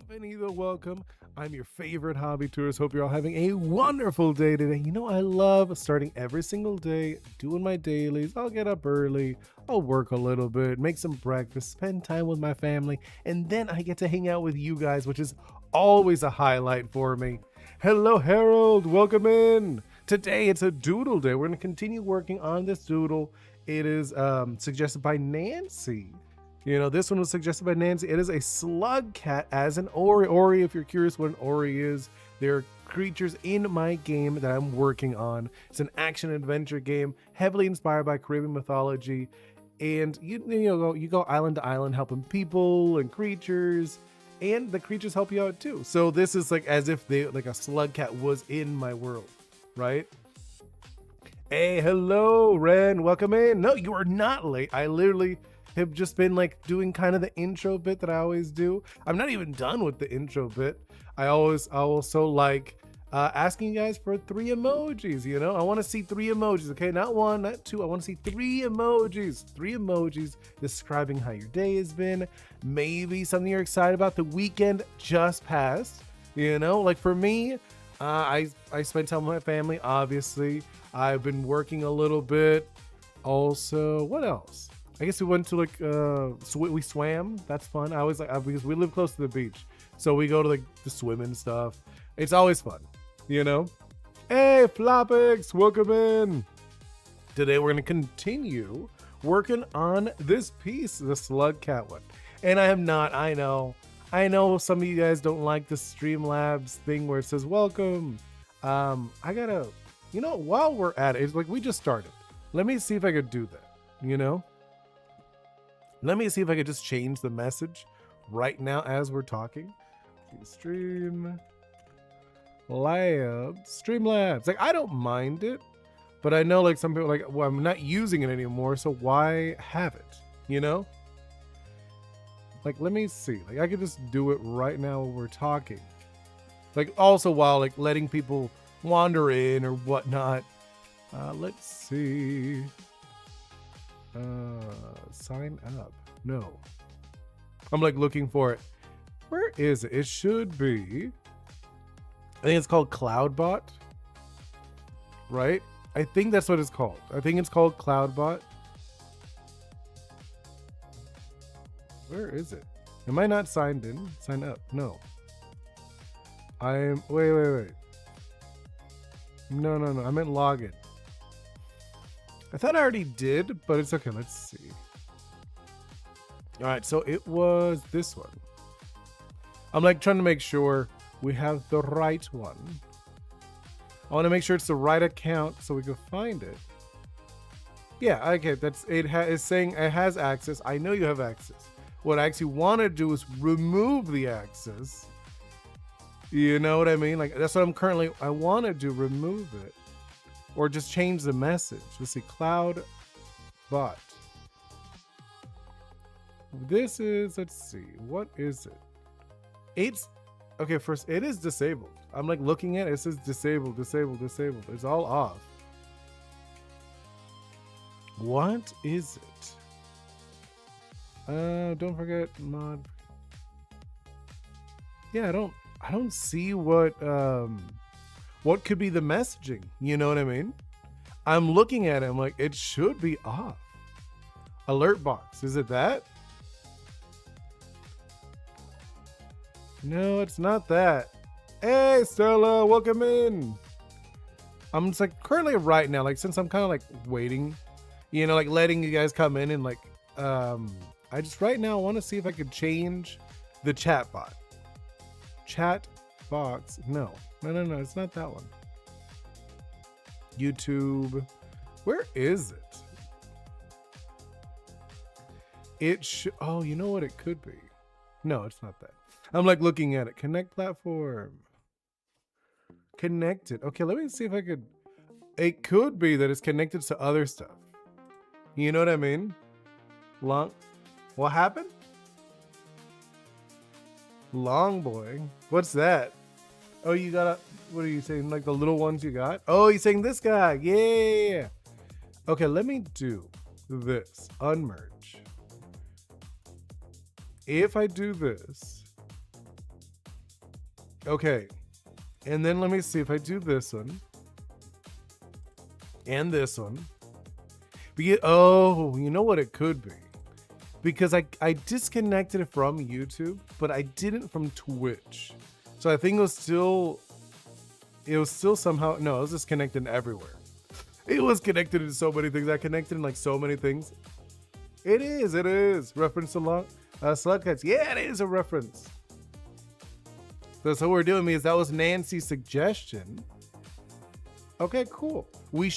Bienvenido, welcome. I'm your favorite hobby tourist. Hope you're all having a wonderful day today. You know, I love starting every single day, doing my dailies. I'll get up early, I'll work a little bit, make some breakfast, spend time with my family, and then I get to hang out with you guys, which is always a highlight for me. Hello, Harold. Welcome in. Today, it's a doodle day. We're going to continue working on this doodle. It is suggested by Nancy. You know, this one was suggested by Nancy. It is a slug cat as an Ori. Ori, if you're curious what an Ori is, they're creatures in my game that I'm working on. It's an action adventure game, heavily inspired by Caribbean mythology. And you go island to island helping people and creatures, and the creatures help you out too. So this is like as if a slug cat was in my world, right? Hey, hello, Ren. Welcome in. No, you are not late. I literally have just been like doing kind of the intro bit that I always do. I'm not even done with the intro bit. I also like asking you guys for 3 emojis. You know, I want to see 3 emojis. Okay, not 1, not 2. I want to see 3 emojis. 3 emojis describing how your day has been. Maybe something you're excited about. The weekend just passed. You know, like for me, I spent time with my family. Obviously, I've been working a little bit. Also, what else? I guess we went to we swam. That's fun. I always because we live close to the beach, so we go to the swim and stuff. It's always fun, you know. Hey, Flopix, welcome in. Today we're gonna continue working on this piece, the slug cat one. And I know some of you guys don't like the Streamlabs thing where it says welcome. I gotta, while we're at it, it's like we just started. Let me see if I could do that, Let me see if I could just change the message right now as we're talking. Streamlabs. Like, I don't mind it, but I know some people well, I'm not using it anymore, so why have it, let me see. I could just do it right now while we're talking. Also while letting people wander in or whatnot. Let's see. Sign up. No. I'm looking for it. Where is it? It should be. I think it's called Cloudbot. Right? I think that's what it's called. I think it's called Cloudbot. Where is it? Am I not signed in? Sign up. No. Wait. No. I meant login. I thought I already did, but it's okay. Let's see. All right, so it was this one. I'm trying to make sure we have the right one. I want to make sure it's the right account so we can find it. Yeah, okay, it's saying it has access. I know you have access. What I actually want to do is remove the access. You know what I mean? That's what I want to do, remove it. Or just change the message. Let's see, Cloud Bot. This is, let's see, what is it? Okay, first, it is disabled. I'm looking at it, it says disabled. It's all off. What is it? Don't forget mod. Yeah, I don't see what could be the messaging? You know what I mean? I'm looking at it. I'm it should be off. Alert box. Is it that? No, it's not that. Hey, Stella, welcome in. I'm just currently right now, since I'm kind of waiting, letting you guys come in and I just right now want to see if I could change the chat bot. Chat box. No, it's not that one. YouTube. Where is it? Oh, you know what it could be. No, it's not that. I'm looking at it. Connect platform. Connected. Okay, let me see if I could. It could be that it's connected to other stuff. You know what I mean? What happened? Long boy. What's that? Oh, you got what are you saying? The little ones you got? Oh, you're saying this guy. Yeah. Okay, let me do this. Unmerge. If I do this, Okay. And then let me see if I do this one. And this one. Oh, you know what it could be? Because I disconnected it from YouTube, but I didn't from Twitch. So I think it was still somehow, no, it was just connected everywhere. It was connected to so many things. I connected in like so many things. It is. Reference a lot. Slugcats. Yeah, it is a reference. So what we're doing is that was Nancy's suggestion. Okay, cool. It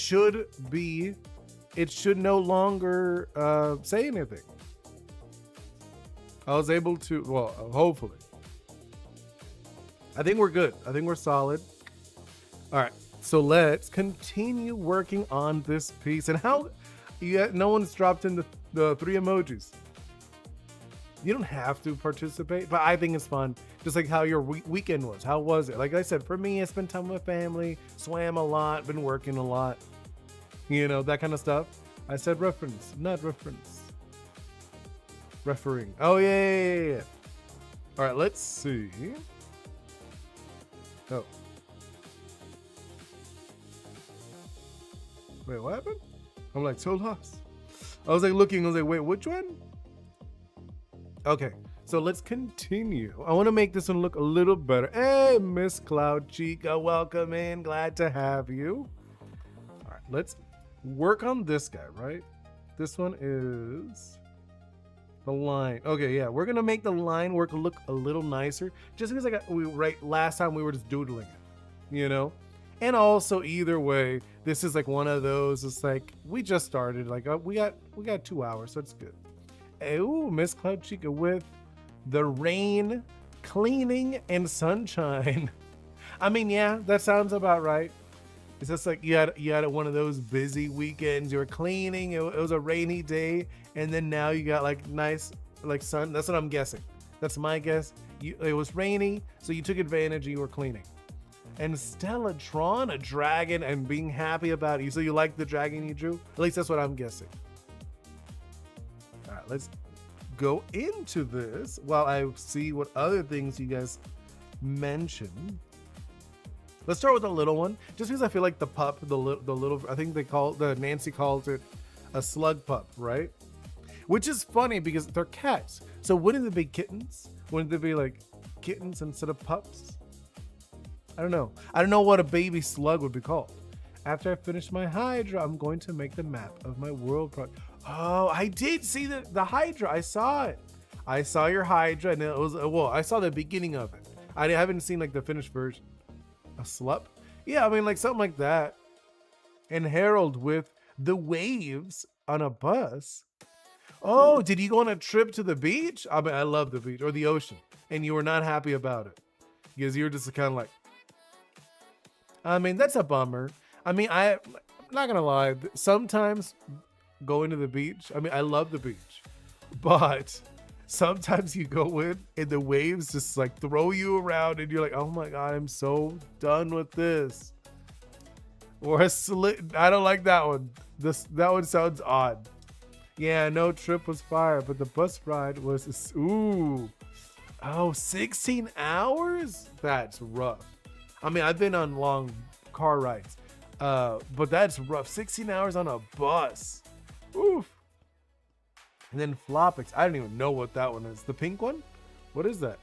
should no longer say anything. I was able to, well, hopefully. I think we're good. I think we're solid. All right, so let's continue working on this piece. And no one's dropped in the 3 emojis. You don't have to participate, but I think it's fun. Just like how your weekend was. How was it? Like I said, for me, I spent time with my family, swam a lot, been working a lot. You know, that kind of stuff. I said reference, not reference. Referring. Oh, yeah. All right, let's see. Oh. Wait, what happened? I'm like so lost. I was like looking, I was like, wait, which one? Okay, so let's continue. I want to make this one look a little better. Hey, Miss Cloud Chica, welcome in. Glad to have you. All right, let's work on this guy, right? This one is the line. Okay, yeah, we're gonna make the line work look a little nicer. Just because last time we were just doodling it, you know? And also, either way, this is like one of those. It's like we just started. Like we got 2 hours, so it's good. Ooh, Miss Cloud Chica with the rain, cleaning, and sunshine. I mean, yeah, that sounds about right. It's just like you had one of those busy weekends. You were cleaning. It was a rainy day, and then now you got like nice like sun. That's what I'm guessing. That's my guess. It was rainy, so you took advantage and you were cleaning. And Stellatron, a dragon, and being happy about it. So you like the dragon you drew? At least that's what I'm guessing. All right, let's go into this while I see what other things you guys mentioned. Let's start with the little one, just because I feel like the pup, the little, I think Nancy called it a slug pup, right? Which is funny because they're cats. So wouldn't they be kittens? Wouldn't they be like kittens instead of pups? I don't know. I don't know what a baby slug would be called. After I finish my Hydra, I'm going to make the map of my world project. Oh, I did see the Hydra. I saw it. I saw your Hydra, and it was, well, I saw the beginning of it. I haven't seen like the finished version. A slup? Yeah, I mean like something like that. And Harold with the waves on a bus. Oh, did you go on a trip to the beach? I mean, I love the beach or the ocean, and you were not happy about it because you were just kind of like, I mean, that's a bummer. I mean, I'm not gonna lie. Sometimes going to the beach, I mean, I love the beach, but sometimes you go in and the waves just like throw you around and you're like, oh my God, I'm so done with this. Or I don't like that one. That one sounds odd. Yeah, no trip was fire, but the bus ride was, ooh. Oh, 16 hours? That's rough. I mean, I've been on long car rides, but that's rough. 16 hours on a bus. Oof. And then Flopix. I don't even know what that one is. The pink one? What is that?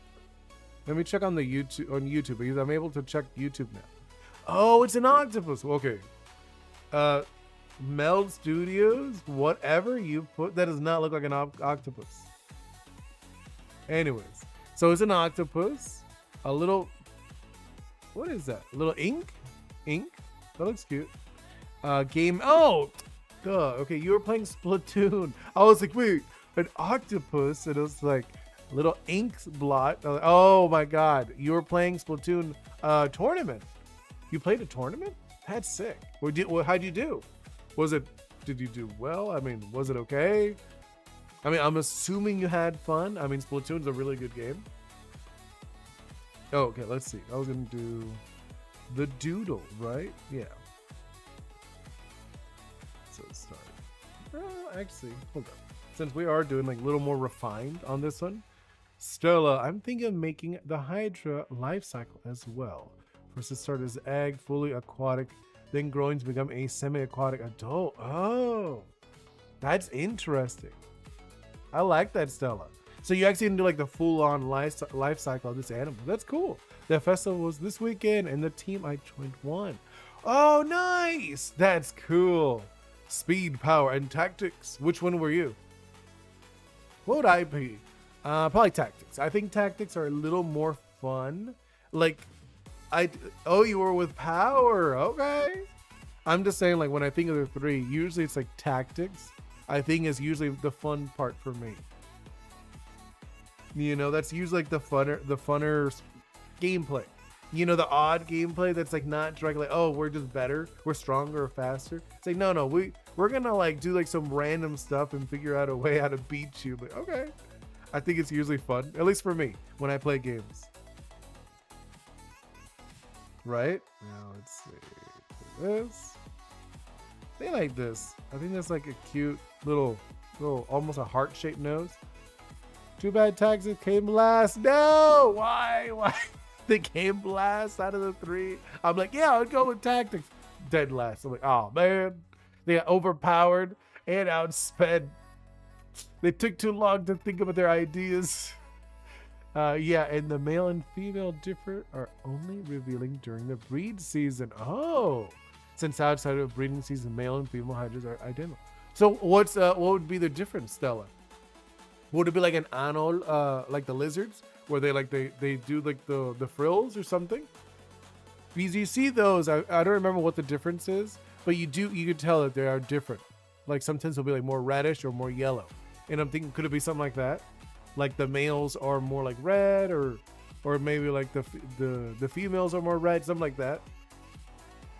Let me check on YouTube because I'm able to check YouTube now. Oh, it's an octopus. Okay. Meld Studios, whatever you put, that does not look like an octopus. Anyways, so it's an octopus. A little, what is that? A little ink? That looks cute. Game, oh, duh. Okay, you were playing Splatoon. I was like, wait, an octopus? And it was like a little ink blot. Like, oh my God, you were playing Splatoon tournament. You played a tournament? That's sick. How'd you do? Did you do well? I mean, was it okay? I mean, I'm assuming you had fun. I mean, Splatoon's a really good game. Oh, okay, let's see. I was gonna do the doodle, right? Yeah. So start. Actually, hold on. Since we are doing like a little more refined on this one, Stella, I'm thinking of making the Hydra life cycle as well. First, it starts as egg, fully aquatic, then growing to become a semi-aquatic adult. Oh, that's interesting. I like that, Stella. So you actually can do like the full-on life cycle of this animal. That's cool. The festival was this weekend, and the team I joined won. Oh, nice! That's cool. Speed, power, and tactics. Which one were you? What would I be? Probably tactics. I think tactics are a little more fun. Like, oh, you were with power. Okay. I'm just saying, like, when I think of the three, usually it's like tactics. I think is usually the fun part for me. You know, that's usually like the funner gameplay. You know, the odd gameplay that's like not directly like, oh, we're just better, we're stronger or faster. It's like, no, we're gonna like do like some random stuff and figure out a way how to beat you. But okay. I think it's usually fun, at least for me, when I play games. Right? Now let's see. This. They like this. I think that's like a cute little, almost a heart-shaped nose. Too bad taxes came last. No! Why? They came last out of the three. I'm like, yeah, I'd go with tactics. Dead last. I'm like, oh man. They got overpowered and outsped. They took too long to think about their ideas. Yeah, and the male and female differ are only revealing during the breed season. Oh, since outside of breeding season, male and female hydras are identical. So what would be the difference, Stella? Would it be like an anole, like the lizards, where they do like the frills or something? Because you see those, I don't remember what the difference is, but you could tell that they are different. Like sometimes they'll be like more reddish or more yellow. And I'm thinking, could it be something like that? Like the males are more like red, or maybe like the females are more red, something like that.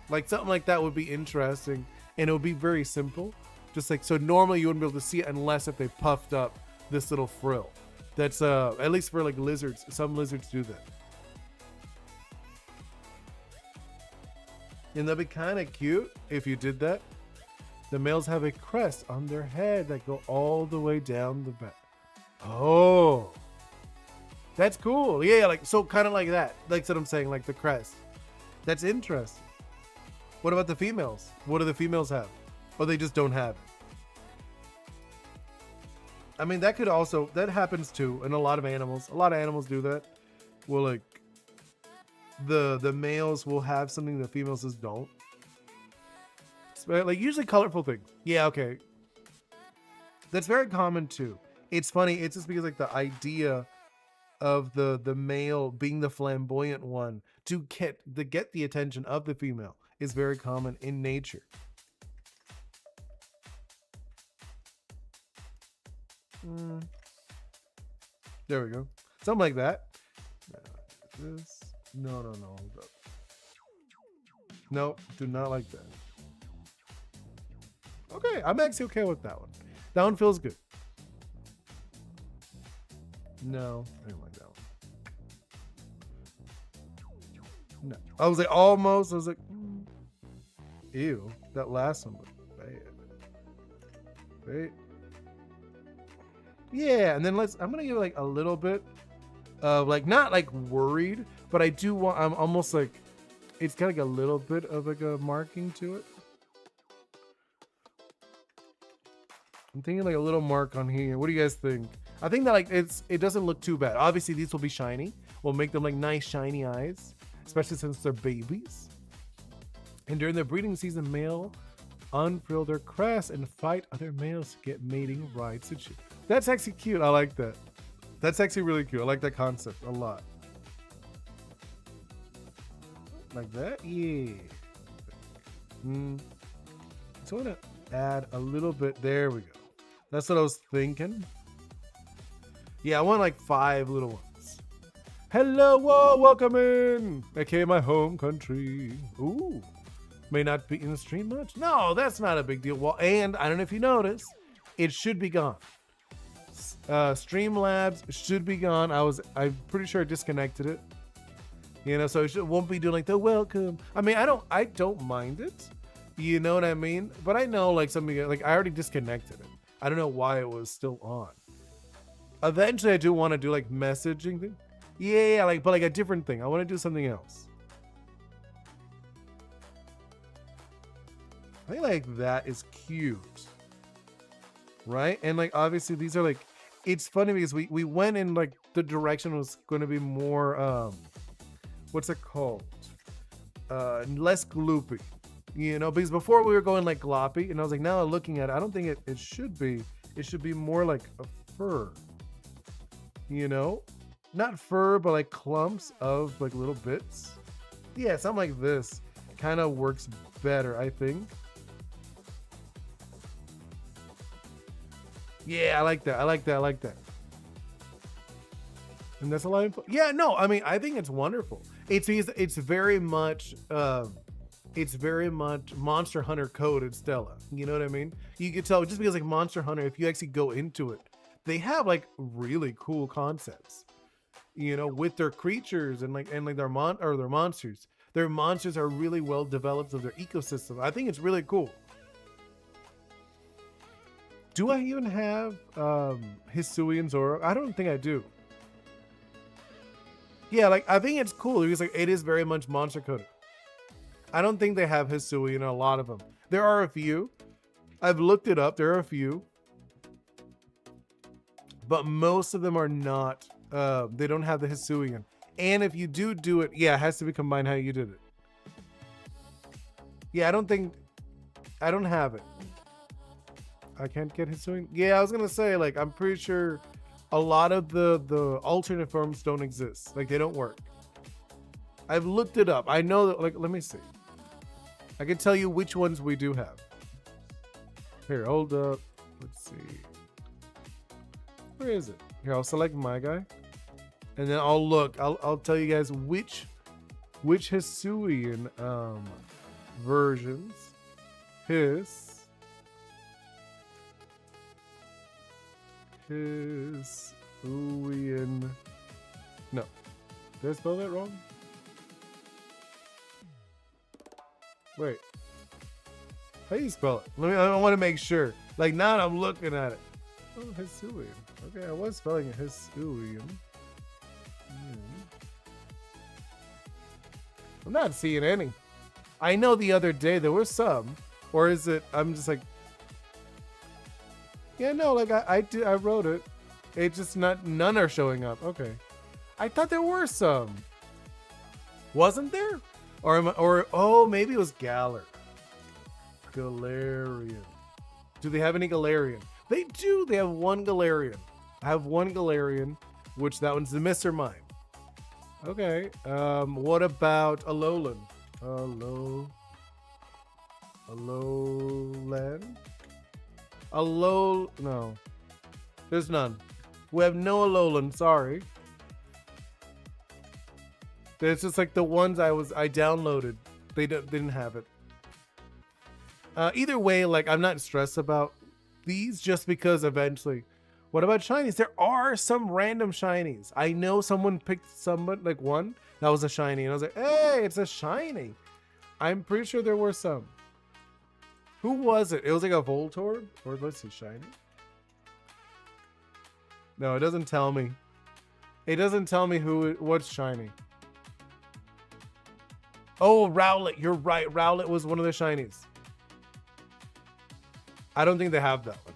Like something like that would be interesting, and it would be very simple. Just like, so normally you wouldn't be able to see it unless if they puffed up this little frill. That's at least for like lizards. Some lizards do that. And that'd be kind of cute if you did that. The males have a crest on their head that go all the way down the back. Oh, that's cool. Yeah, like so, kind of like that. Like what I'm saying, like the crest. That's interesting. What about the females? What do the females have? Or they just don't have it? I mean, that happens too in a lot of animals. A lot of animals do that. Well, like the males will have something the females just don't. Like usually colorful things. Yeah, okay. That's very common too. It's funny. It's just because like the idea of the male being the flamboyant one to get the attention of the female is very common in nature. There we go. Something like that. This. No. Nope. Do not like that. Okay, I'm actually okay with that one. That one feels good. No, I don't like that one. No. I was like, almost. I was like, ew. That last one was bad. Right? Yeah, and then I'm gonna give it like a little bit of like, not like worried, but I do want, I'm almost like, it's got like a little bit of like a marking to it. I'm thinking like a little mark on here. What do you guys think? I think that like it doesn't look too bad. Obviously these will be shiny. We'll make them like nice shiny eyes, especially since they're babies. And during the breeding season, male unfurl their crest and fight other males to get mating rights. That's actually cute. I like that. That's actually really cute. I like that concept a lot. Like that? Yeah. So I'm gonna add a little bit. There we go. That's what I was thinking. Yeah, I want like 5 little ones. Hello, whoa, welcome in. AKA my home country. Ooh. May not be in the stream much. No, that's not a big deal. Well, and I don't know if you noticed, it should be gone. Streamlabs should be gone. I'm pretty sure I disconnected it. You know, so it won't be doing like the welcome. I mean, I don't mind it. You know what I mean? But I know like something like I already disconnected it. I don't know why it was still on. Eventually, I do want to do like messaging thing. Yeah, like, but like a different thing. I want to do something else. I think like that is cute, right? And like obviously these are like, it's funny because we went in like the direction was going to be more what's it called? Less gloopy, you know, because before we were going like gloppy, and I was like, now looking at it, I don't think it should be. It should be more like a fur, you know, not fur, but like clumps of like little bits. Yeah, something like this kind of works better, I think. Yeah, I like that. I like that. I like that. And that's a lot of, yeah, no, I mean, I think it's wonderful. It's very much Monster Hunter coded Stella. You know what I mean? You could tell just because like Monster Hunter, if you actually go into it, they have like really cool concepts. You know, with their creatures and like their their monsters. Their monsters are really well developed of their ecosystem. I think it's really cool. Do I even have Hisui and Zoro? I don't think I do. Yeah, like I think it's cool because like it is very much monster coded. I don't think they have Hisui in a lot of them. There are a few. I've looked it up. There are a few, but most of them are not. They don't have the Hisuian. And if you do it, yeah, it has to be combined how you did it. Yeah, I don't have it. I can't get Hisuian. Yeah, I was gonna say like I'm pretty sure a lot of the alternate forms don't exist. Like they don't work. I've looked it up. I know that. Like, let me see. I can tell you which ones we do have. Here, hold up. Let's see. Where is it? Here, I'll select my guy, and then I'll look. I'll tell you guys which Hisuian versions. Hisuian. No, did I spell that wrong? Wait. How do you spell it? I want to make sure. Like now I'm looking at it. Oh, Hisuian. Okay, I was spelling it Hisuian. I'm not seeing any. I know the other day there were some. Or is it, I'm just like, yeah, no, like I wrote it. It's just none are showing up. Okay. I thought there were some. Wasn't there? Or oh, maybe it was Galarian. Do they have any Galarian? They do. They have one Galarian. I have one Galarian, which that one's the Mr. Mime. Okay. What about Alolan? Alolan? No. There's none. We have no Alolan, sorry. It's just like the ones I downloaded. They didn't have it. Either way, like I'm not stressed about these just because eventually. What about shinies? There are some random shinies. I know someone picked someone like one that was a shiny, and I was like, hey, it's a shiny. I'm pretty sure there were some. Who was it? It was like a Voltorb, or let's see, shiny. No, it doesn't tell me. It doesn't tell me what's shiny. Oh, Rowlet. You're right. Rowlet was one of the shinies. I don't think they have that one.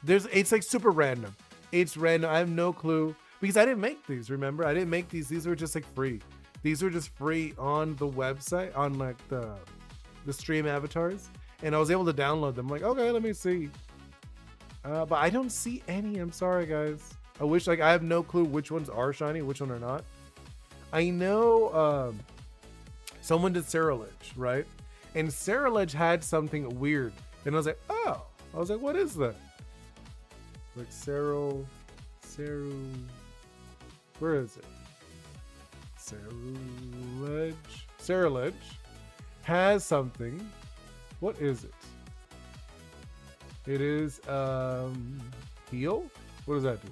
It's like super random. It's random. I have no clue because I didn't make these. Remember, I didn't make these. These were just like free. These were just free on the website, on like the stream avatars, and I was able to download them. I'm like, okay, let me see. But I don't see any. I'm sorry, guys. I wish, like, I have no clue which ones are shiny, which one are not. I know someone did Cerulege, right? And Cerulege had something weird. And I was like, oh. I was like, what is that? Like where is it? Cerulege has something. What is it? It is heal? What does that do?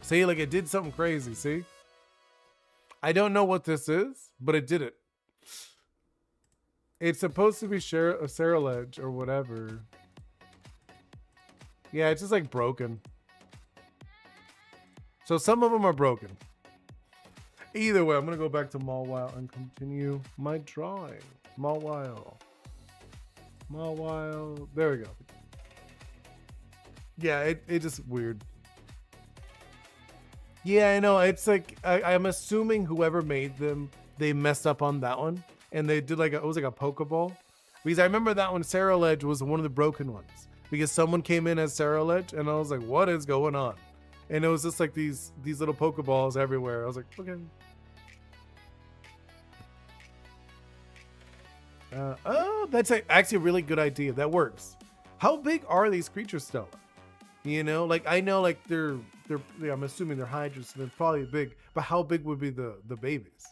See, like it did something crazy, see? I don't know what this is, but it did it. It's supposed to be a Cerulege or whatever. Yeah, it's just like broken. So some of them are broken. Either way, I'm gonna go back to Mawile and continue my drawing. Mawile. There we go. Yeah, it just weird. Yeah, I know. It's like I'm assuming whoever made them, they messed up on that one, and they did like it was like a Pokeball. Because I remember that one, Sarah Ledge was one of the broken ones because someone came in as Sarah Ledge, and I was like, what is going on? And it was just like these little Pokeballs everywhere. I was like, okay. Oh, that's actually a really good idea. That works. How big are these creatures, Stella? You know, like I know, like they're yeah, I'm assuming they're hydras, so they're probably big. But how big would be the babies?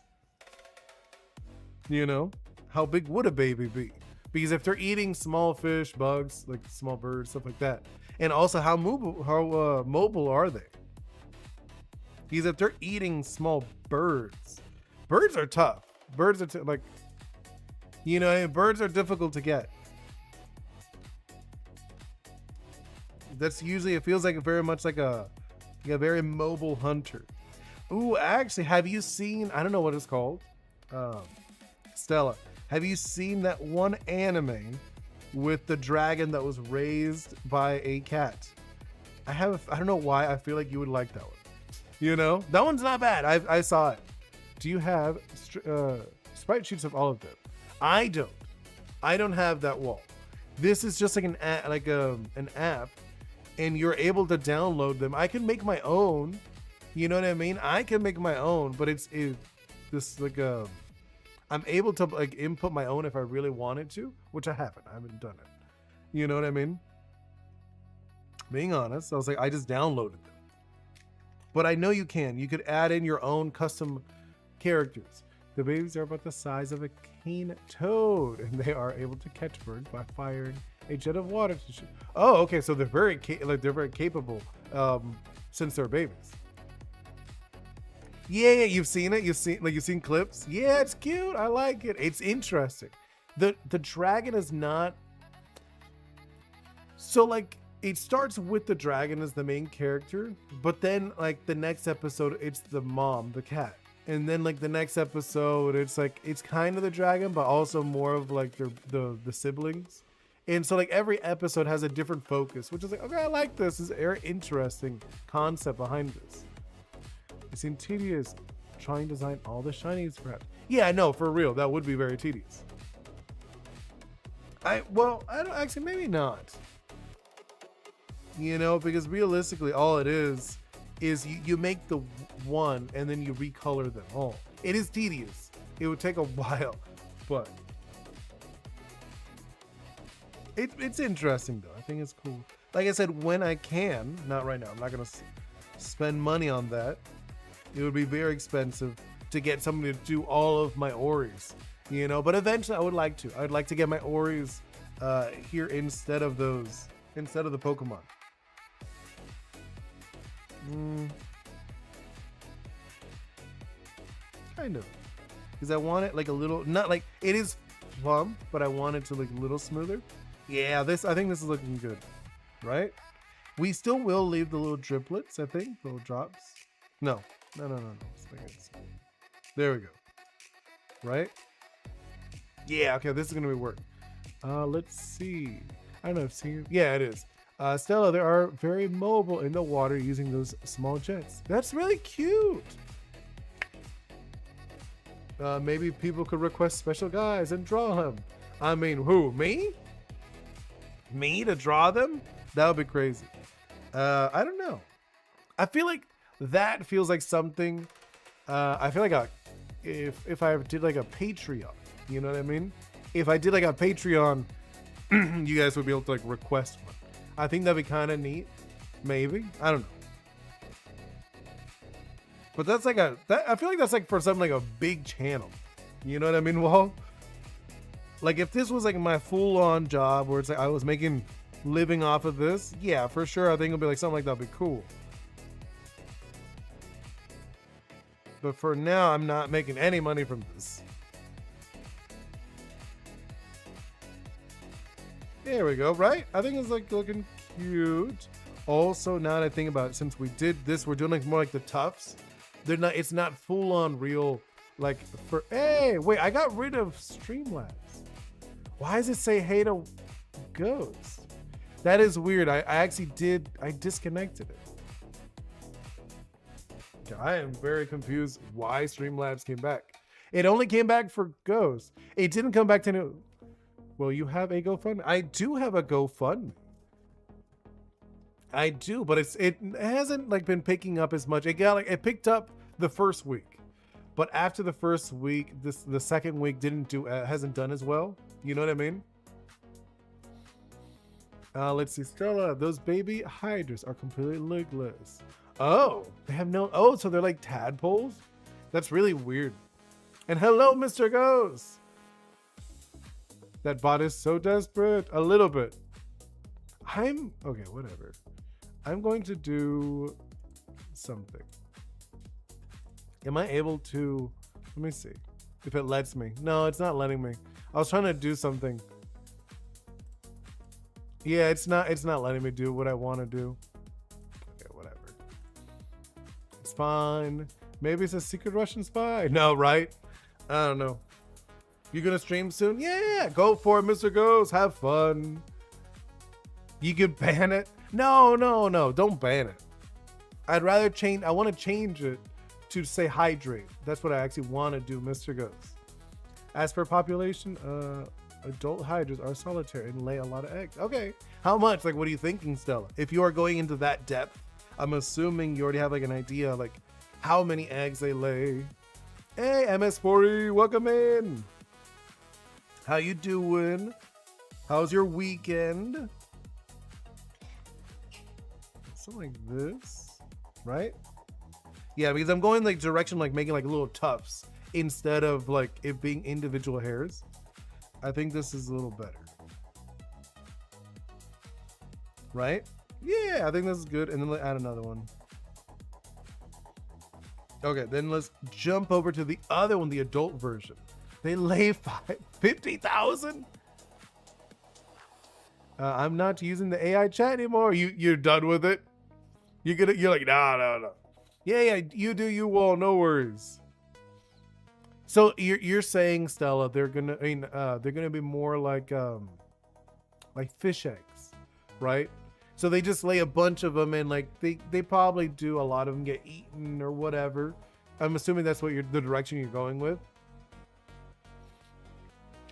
You know, how big would a baby be? Because if they're eating small fish, bugs, like small birds, stuff like that, and also how mobile are they? Because if they're eating small birds are tough. Birds are like, you know, birds are difficult to get. That's usually, it feels like very much like a very mobile hunter. Ooh, actually, have you seen, I don't know what it's called, Stella, have you seen that one anime with the dragon that was raised by a cat? I don't know why, I feel like you would like that one. You know, that one's not bad. I saw it. Do you have sprite sheets of all of them? I don't have that wall. This is just like an app, and you're able to download them. I can make my own. You know what I mean? I can make my own, but it's this like I'm able to like input my own if I really wanted to, which I haven't. I haven't done it. You know what I mean? Being honest, I was like, I just downloaded them. But I know you can. You could add in your own custom characters. The babies are about the size of a cane toad, and they are able to catch birds by firing a jet of water to shoot. Oh, okay. So they're very capable since they're babies. Yeah, you've seen it. You've seen clips. Yeah, it's cute. I like it. It's interesting. The dragon is not. So like it starts with the dragon as the main character, but then like the next episode, it's the mom, the cat. And then like the next episode, it's like it's kind of the dragon, but also more of like the siblings. And so like every episode has a different focus, which is like, okay, I like this. This is a very interesting concept behind this. It seemed tedious trying to design all the shinies perhaps. Yeah, no, for real, that would be very tedious. I don't actually, maybe not. You know, because realistically all it is you make the one and then you recolor them all. It is tedious. It would take a while, but it's interesting though. I think it's cool. Like I said, when I can, not right now, I'm not gonna spend money on that. It would be very expensive to get somebody to do all of my Oris, you know, but eventually I would like to. I'd like to get my Oris here instead of the Pokemon. Kind of, because I want it like a little, not like it is plump, but I want it to look a little smoother. Yeah, I think this is looking good, right? We still will leave the little driplets, I think, little drops. No. There we go. Right? Yeah, okay, this is gonna be work. Let's see. I don't know if see. Yeah, it is. Stella, they are very mobile in the water using those small jets. That's really cute. Maybe people could request special guys and draw them. I mean, who? Me? Me to draw them? That would be crazy. I don't know. I feel like that feels like something. I feel like if I did like a Patreon, you know what I mean? If I did like a Patreon, you guys would be able to like request one. I think that'd be kind of neat. Maybe. I don't know. But that's like I feel like that's like for something like a big channel. You know what I mean? Well, like if this was like my full-on job where it's like I was making living off of this, yeah, for sure. I think it'll be like something like that'd be cool. But for now, I'm not making any money from this. There we go, right? I think it's like looking cute. Also, now that I think about it, since we did this, we're doing like more like the tufts. They're not. It's not full on real. Like for hey, wait, I got rid of Streamlabs. Why does it say hey to Ghost? That is weird. I actually did. I disconnected it. I am very confused why Streamlabs came back. It only came back for Ghost. It didn't come back to new. Well, you have a GoFundMe. I do have a GoFundMe. I do, but it hasn't like been picking up as much. It picked up the first week, but after the first week, the second week hasn't done as well. You know what I mean? Let's see, Stella. Those baby hydras are completely legless. Oh, they have no. Oh, so they're like tadpoles. That's really weird. And hello, Mr. Ghost. That bot is so desperate. A little bit. Okay, whatever. I'm going to do something. Am I able to, let me see if it lets me. No, it's not letting me. I was trying to do something. Yeah, it's not letting me do what I want to do. Okay, whatever. It's fine. Maybe it's a secret Russian spy. No, right? I don't know. You gonna stream soon? Yeah, go for it, Mr. Ghost. Have fun. You can ban it. No, don't ban it. I'd rather change. I want to change it to say hydrate. That's what I actually want to do, Mr. Ghost. As for population, adult hydras are solitary and lay a lot of eggs. Okay, how much? Like, what are you thinking, Stella? If you are going into that depth, I'm assuming you already have like an idea, like how many eggs they lay. Hey, MS40, welcome in. How you doing? How's your weekend? Something like this, right? Yeah, because I'm going like direction, like making like little tufts instead of like it being individual hairs. I think this is a little better, right? Yeah, I think this is good. And then let's add another one. Okay, then let's jump over to the other one, the adult version. They lay 50,000. I'm not using the AI chat anymore. You're done with it. You're like no. Yeah. You do you all. No worries. So you're saying, Stella, they're gonna be more like fish eggs, right? So they just lay a bunch of them, and like they probably do a lot of them get eaten or whatever. I'm assuming that's what the direction you're going with.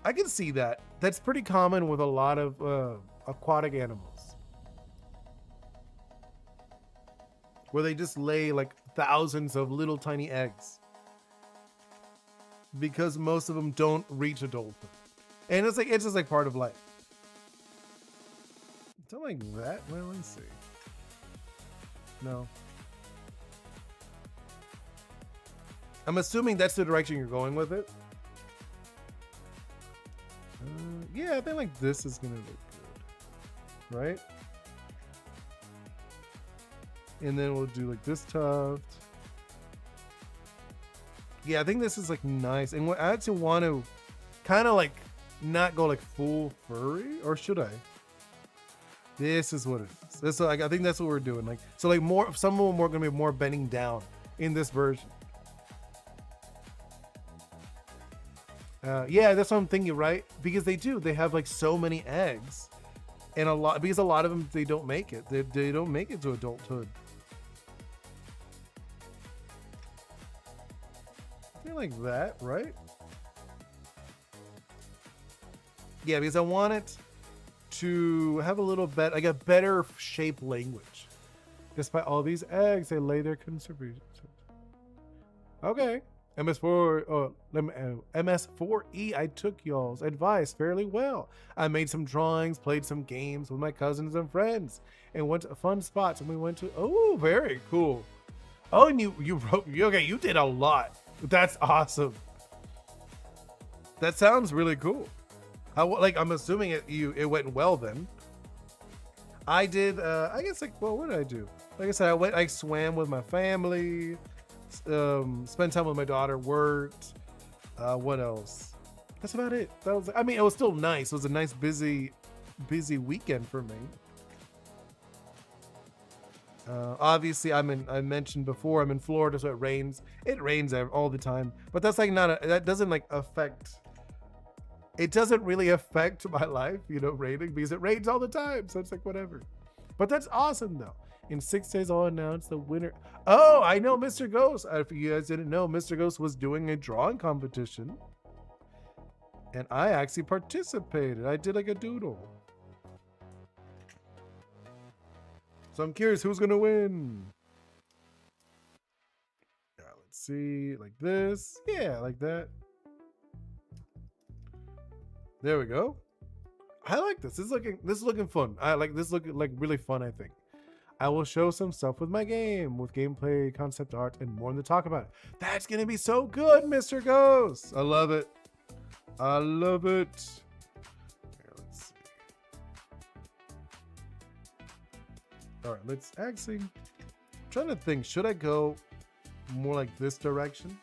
I can see that. That's pretty common with a lot of aquatic animals, where they just lay like thousands of little tiny eggs because most of them don't reach adulthood, and it's just like part of life. Something like that. Well, let me see. No. I'm assuming that's the direction you're going with it. Yeah, I think like this is gonna look good, right? And then we'll do like this tuft. Yeah, I think this is like nice. And I actually want to kind of like not go like full furry, or should I? This is what it is. This like I think that's what we're doing. Like so, like some of them are gonna be more bending down in this version. Yeah, that's what I'm thinking, right? Because they have like so many eggs, and a lot of them they don't make it. They don't make it to adulthood. I feel like that, right? Yeah, because I want it to have a little bit like a better shape language. Despite all these eggs, they lay their conservation. Okay. MS4E, I took y'all's advice fairly well. I made some drawings, played some games with my cousins and friends, and went to fun spots. And we went to, oh, very cool. Oh, and you wrote, okay, you did a lot. That's awesome. That sounds really cool. I'm assuming it went well then. I did, I guess like, well, what did I do? Like I said, I swam with my family. Spent time with my daughter, worked. What else? That's about it. It was still nice. It was a nice busy weekend for me. Obviously, I mentioned before, I'm in Florida, so it rains. It rains all the time, but that's like that doesn't like affect. It doesn't really affect my life, raining, because it rains all the time. So it's like whatever. But that's awesome though. In 6 days, I'll announce the winner. Oh, I know Mr. Ghost. If you guys didn't know, Mr. Ghost was doing a drawing competition, and I actually participated. I did like a doodle. So I'm curious who's gonna win. Yeah, let's see, like this. Yeah, like that. There we go. I like this. This is looking fun. I like this looking like really fun, I think. I will show some stuff with my game, with gameplay, concept art, and more to talk about. That's gonna be so good, Mr. Ghost. I love it. I love it. Here, let's see. All right, let's actually. I'm trying to think. Should I go more like this direction?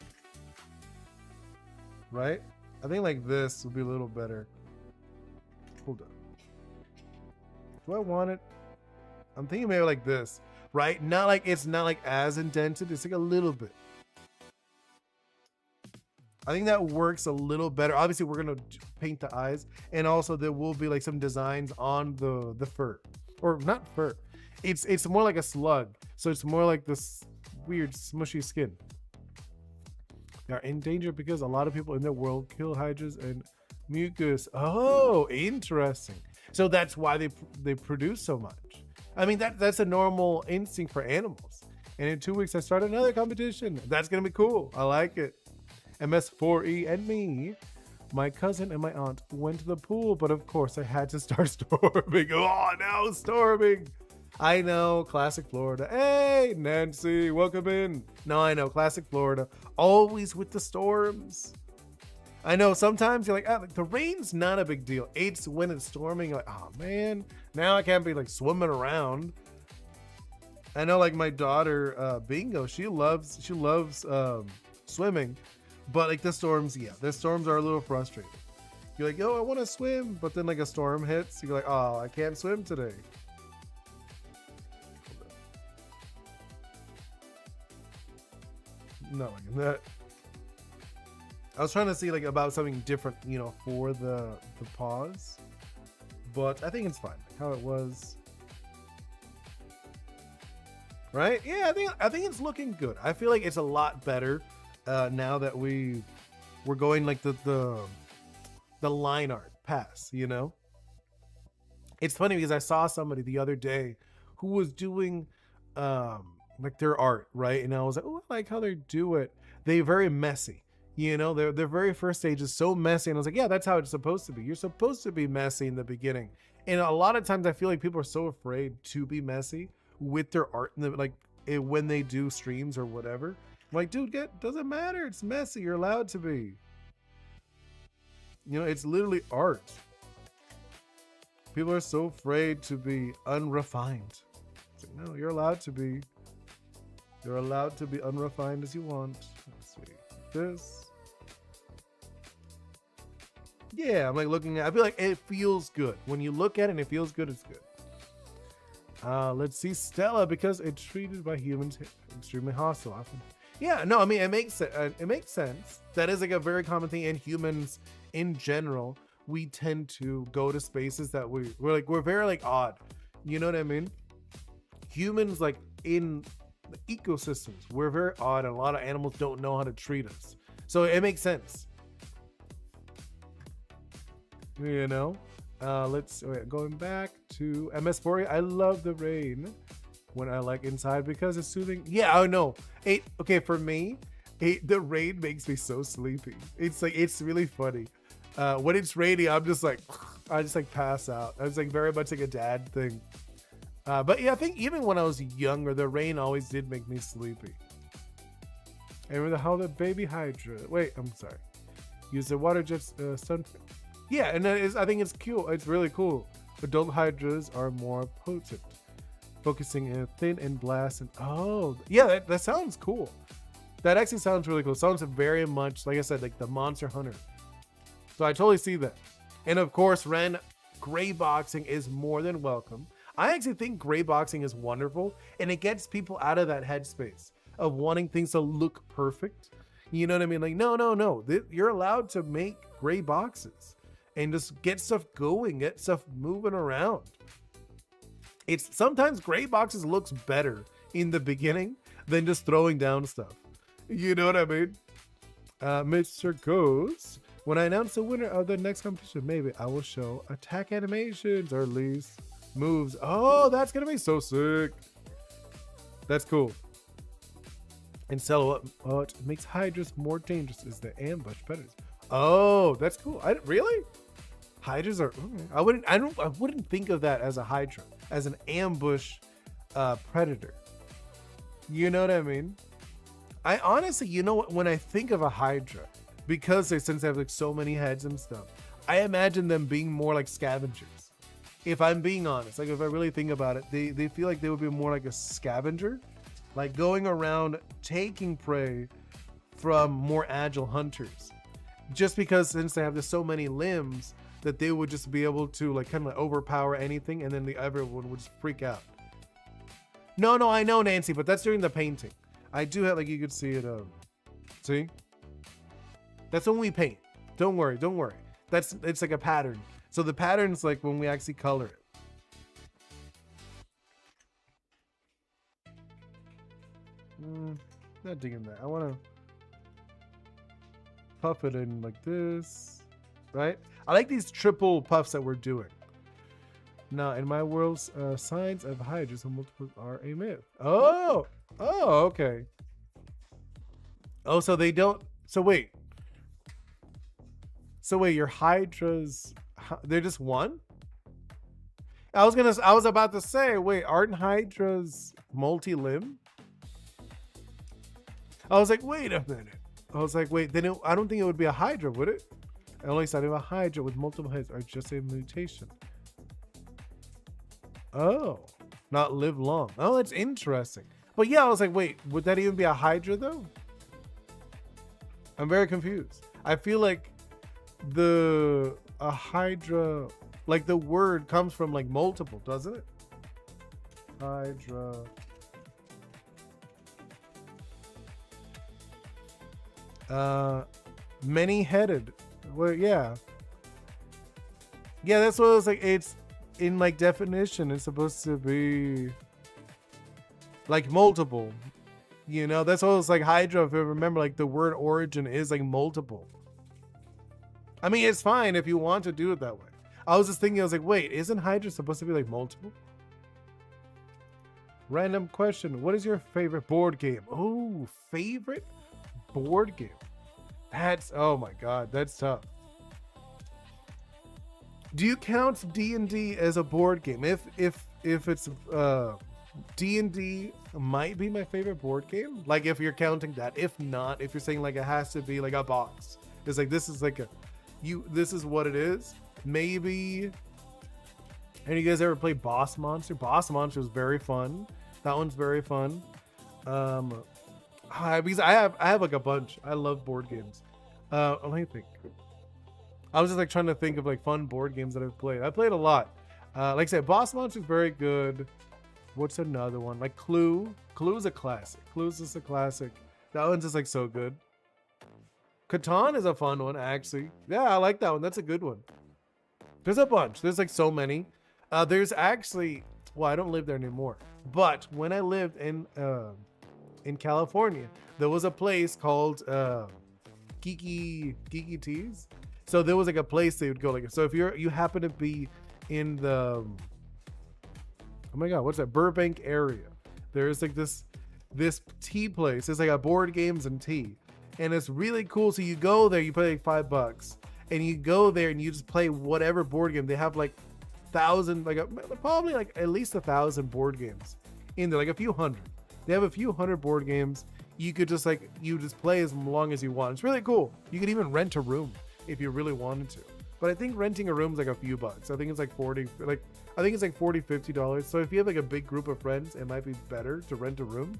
Right? I think like this would be a little better. Hold on. Do I want it? I'm thinking maybe like this, right? It's not like as indented. It's like a little bit. I think that works a little better. Obviously, we're gonna paint the eyes, and also there will be like some designs on the fur, or not fur. It's more like a slug, so it's more like this weird smushy skin. They are in danger because a lot of people in their world kill hydras and mucus. Oh, interesting. So that's why they produce so much. I mean, that's a normal instinct for animals. And in 2 weeks, I start another competition. That's gonna be cool. I like it. MS4E and me, my cousin and my aunt went to the pool, but of course I had to start storming. Oh, no, storming. I know, classic Florida. Hey, Nancy, welcome in. No, I know, classic Florida. Always with the storms. I know, sometimes you're like, the rain's not a big deal. It's when it's storming, you're like, oh man, now I can't be like swimming around. I know, like my daughter, Bingo, she loves swimming, but like the storms are a little frustrating. You're like, yo, I want to swim, but then like a storm hits, you're like, oh, I can't swim today. No, like that. I was trying to see like about something different, for the pause, but I think it's fine how it was. Right? Yeah, I think it's looking good. I feel like it's a lot better now that we're going like the line art pass. It's funny because I saw somebody the other day who was doing like their art, right? And I was like, oh, I like how they do it. They're very messy. Their very first stage is so messy, and I was like, yeah, that's how it's supposed to be. You're supposed to be messy in the beginning, and a lot of times I feel like people are so afraid to be messy with their art, when they do streams or whatever. I'm like, dude, doesn't matter. It's messy. You're allowed to be. It's literally art. People are so afraid to be unrefined. It's like, no, you're allowed to be. You're allowed to be unrefined as you want. Let's see. This. Yeah, I'm like looking at, I feel like it feels good. When you look at it and it feels good, it's good. Let's see Stella, because it's treated by humans extremely hostile often. Yeah, no, I mean, it makes sense. That is like a very common thing in humans in general. We tend to go to spaces that we're very like odd. You know what I mean? Humans, like in the ecosystems, we're very odd, and a lot of animals don't know how to treat us. So it makes sense. Going back to MS4, I love the rain when I like inside because it's soothing. Yeah, I know. Okay, for me, the rain makes me so sleepy. It's really funny. When it's rainy, I just pass out. It's like very much like a dad thing. But yeah, I think even when I was younger, the rain always did make me sleepy. And with how the baby hydra. Wait, I'm sorry. Use the water jets stun. Yeah, and I think it's cool. It's really cool. Adult hydras are more potent, focusing in thin and blast. And oh, yeah, that sounds cool. That actually sounds really cool. Sounds very much, like I said, like the Monster Hunter. So I totally see that. And of course, Ren, gray boxing is more than welcome. I actually think gray boxing is wonderful, and it gets people out of that headspace of wanting things to look perfect. You know what I mean? Like, no, no, no. You're allowed to make gray boxes and just get stuff going, get stuff moving around. It's sometimes gray boxes looks better in the beginning than just throwing down stuff. You know what I mean? Mr. Ghost, when I announce the winner of the next competition, maybe I will show attack animations or at least moves. Oh, that's gonna be so sick. That's cool. And sell what makes hydras more dangerous is the ambush predators. Oh, that's cool. Really? Hydras are. Okay. I wouldn't think of that as a hydra, as an ambush predator. You know what I mean? I honestly, you know what? When I think of a hydra, because since they have like so many heads and stuff, I imagine them being more like scavengers. If I'm being honest, like if I really think about it, they feel like they would be more like a scavenger, like going around taking prey from more agile hunters. Just because since they have so many limbs that they would just be able to like kind of like overpower anything, and then everyone would just freak out. No, I know, Nancy, but that's during the painting. I do have, like, you could see it. See? That's when we paint. Don't worry. It's like a pattern. So the pattern's like when we actually color it. Not digging that. I want to puff it in like this, right? I like these triple puffs that we're doing. Now, in my world, signs of hydras and multiples are a myth. Oh, okay. Oh, so they don't. So wait, your hydras, they're just one? I was about to say, wait, aren't hydras multi-limb? I was like, wait a minute. I was like, wait, then I don't think it would be a hydra, would it? I only said a hydra with multiple heads are just a mutation. Oh, not live long. Oh, that's interesting. But yeah, I was like, wait, would that even be a hydra though? I'm very confused. I feel like a hydra, like the word comes from like multiple, doesn't it? Hydra. Many-headed. Well, yeah. Yeah, that's what it was like. It's in like definition, it's supposed to be like multiple. You know, that's what it's like. Hydra, if you remember, like the word origin is like multiple. I mean, it's fine if you want to do it that way. I was just thinking, I was like, wait, isn't Hydra supposed to be like multiple? Random question. What is your favorite board game? Oh, favorite board game. Oh my God, that's tough. Do you count D&D as a board game? If it's D&D might be my favorite board game. Like if you're counting that. If not, if you're saying like it has to be like a box. It's like this is like this is what it is. Maybe. And you guys ever play Boss Monster? Boss Monster is very fun. That one's very fun. Because I have like a bunch. I love board games. Let me think. I was just like trying to think of like fun board games that I've played. I played a lot. Like I said, Boss Monster is very good. What's another one? Like Clue. Clue's a classic. Clue's just a classic. That one's just like so good. Catan is a fun one, actually. Yeah, I like that one. That's a good one. There's a bunch. There's like so many. There's actually, well, I don't live there anymore. But when I lived in California, there was a place called Geeky Teas. So there was like a place they would go like. So if you happen to be in the, oh my God, what's that, Burbank area? There's like this tea place. It's like a board games and tea, and it's really cool. So you go there, you pay like $5, and you go there and you just play whatever board game. They have like probably like at least 1,000 board games in there, like a few hundred. They have a few hundred board games. You could just play as long as you want. It's really cool. You could even rent a room if you really wanted to. But I think renting a room is like a few bucks. I think it's like $40, $50. So if you have like a big group of friends, it might be better to rent a room.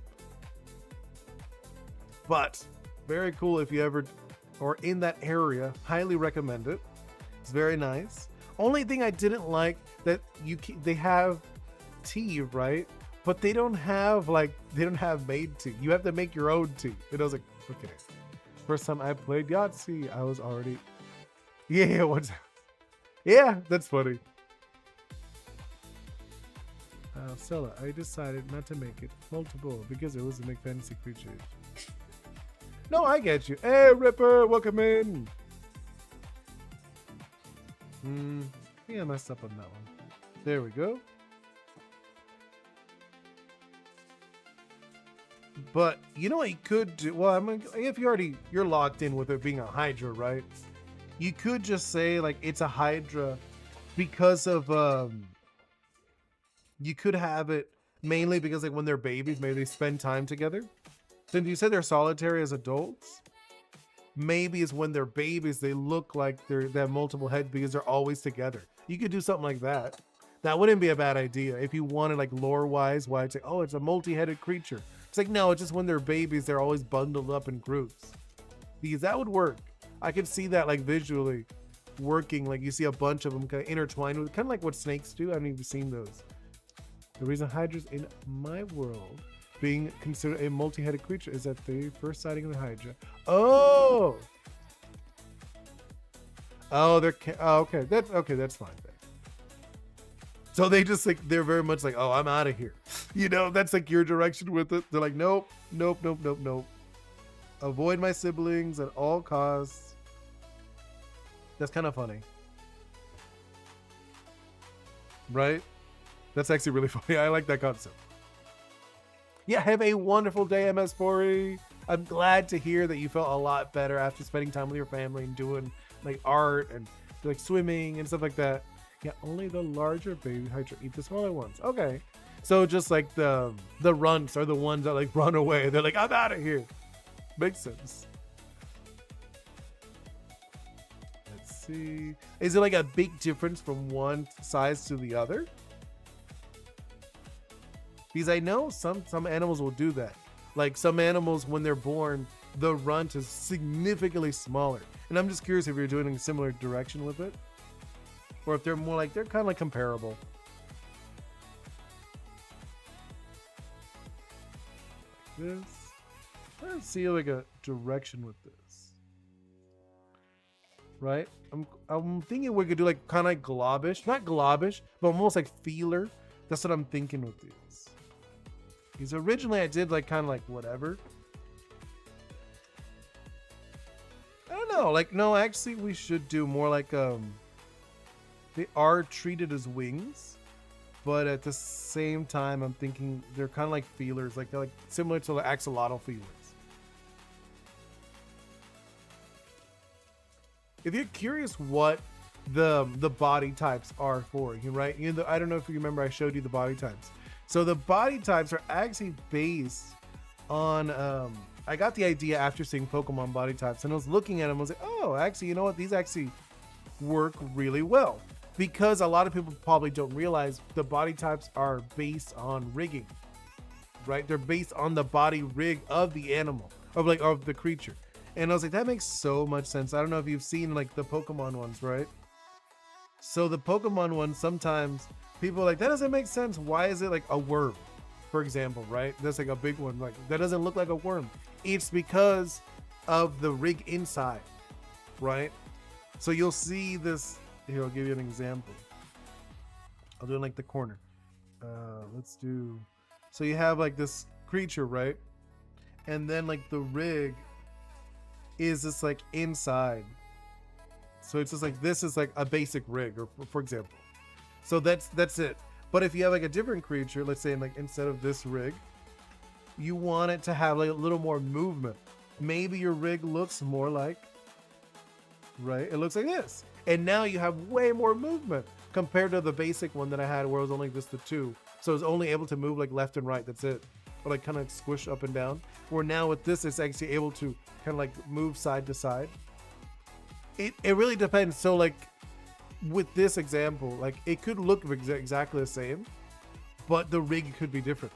But very cool if you ever are in that area. Highly recommend it. It's very nice. Only thing I didn't like that they have tea, right? But they don't have made tea. You have to make your own tea. And I was like, okay. First time I played Yahtzee, I was already, yeah, what's, yeah, that's funny. Stella, I decided not to make it multiple because it was a make fantasy creature. No, I get you. Hey, Ripper, welcome in. Yeah, I messed up on that one. There we go. But you know what you could do? Well, I mean, if you're locked in with it being a Hydra, right? You could just say like it's a Hydra because of you could have it mainly because like when they're babies, maybe they spend time together. Since you said they're solitary as adults, maybe it's when they're babies they look like they have multiple heads because they're always together. You could do something like that. That wouldn't be a bad idea if you wanted like lore wise. Why it's like, oh, it's a multi-headed creature. It's like, no, it's just when they're babies they're always bundled up in groups, because that would work. I could see that like visually working. Like you see a bunch of them kind of intertwined with, kind of like what snakes do. I haven't even seen those. The reason Hydras in my world being considered a multi-headed creature is that the first sighting of the Hydra. Oh, they're okay. That's fine. So they just like, they're very much like, oh, I'm out of here. You know, that's like your direction with it. They're like, nope. Avoid my siblings at all costs. That's kind of funny, right? That's actually really funny. I like that concept. Yeah, have a wonderful day, MS4E. I'm glad to hear that you felt a lot better after spending time with your family and doing like art and like swimming and stuff like that. Yeah, only the larger baby Hydra eat the smaller ones. Okay. So just like the runts are the ones that like run away. They're like, I'm out of here. Makes sense. Let's see. Is it like a big difference from one size to the other? Because I know some animals will do that. Like some animals, when they're born, the runt is significantly smaller. And I'm just curious if you're doing a similar direction with it, or if they're more like, they're kind of like comparable. Like this. I don't see like a direction with this. Right? I'm thinking we could do like kind of like globish, not globish, but almost like feeler. That's what I'm thinking with these. Because originally I did like kind of like whatever. I don't know. Like, no, actually we should do more like they are treated as wings, but at the same time I'm thinking they're kind of like feelers, like they're like similar to the axolotl feelers. If you're curious what the body types are for, right? You know, I don't know if you remember I showed you the body types. So the body types are actually based on I got the idea after seeing Pokemon body types, and I was looking at them. I was like, oh, actually, you know what? These actually work really well, because a lot of people probably don't realize the body types are based on rigging, right? They're based on the body rig of the animal, of the creature. And I was like, that makes so much sense. I don't know if you've seen like the Pokemon ones, right? So the Pokemon ones, sometimes people are like, that doesn't make sense. Why is it like a worm, for example, right? That's like a big one. Like, that doesn't look like a worm. It's because of the rig inside, right? So you'll see this. Here, I'll give you an example. I'll do it like the corner. Let's do. So you have like this creature, right? And then like the rig is just like inside. So it's just like, this is like a basic rig, or for example. So that's it. But if you have like a different creature, let's say like instead of this rig, you want it to have like a little more movement. Maybe your rig looks more like, right? It looks like this. And now you have way more movement compared to the basic one that I had where it was only just the two. So it's only able to move like left and right. That's it. Or like kind of squish up and down. Where now with this, it's actually able to kind of like move side to side. It really depends. So like with this example, like it could look exactly the same, but the rig could be different.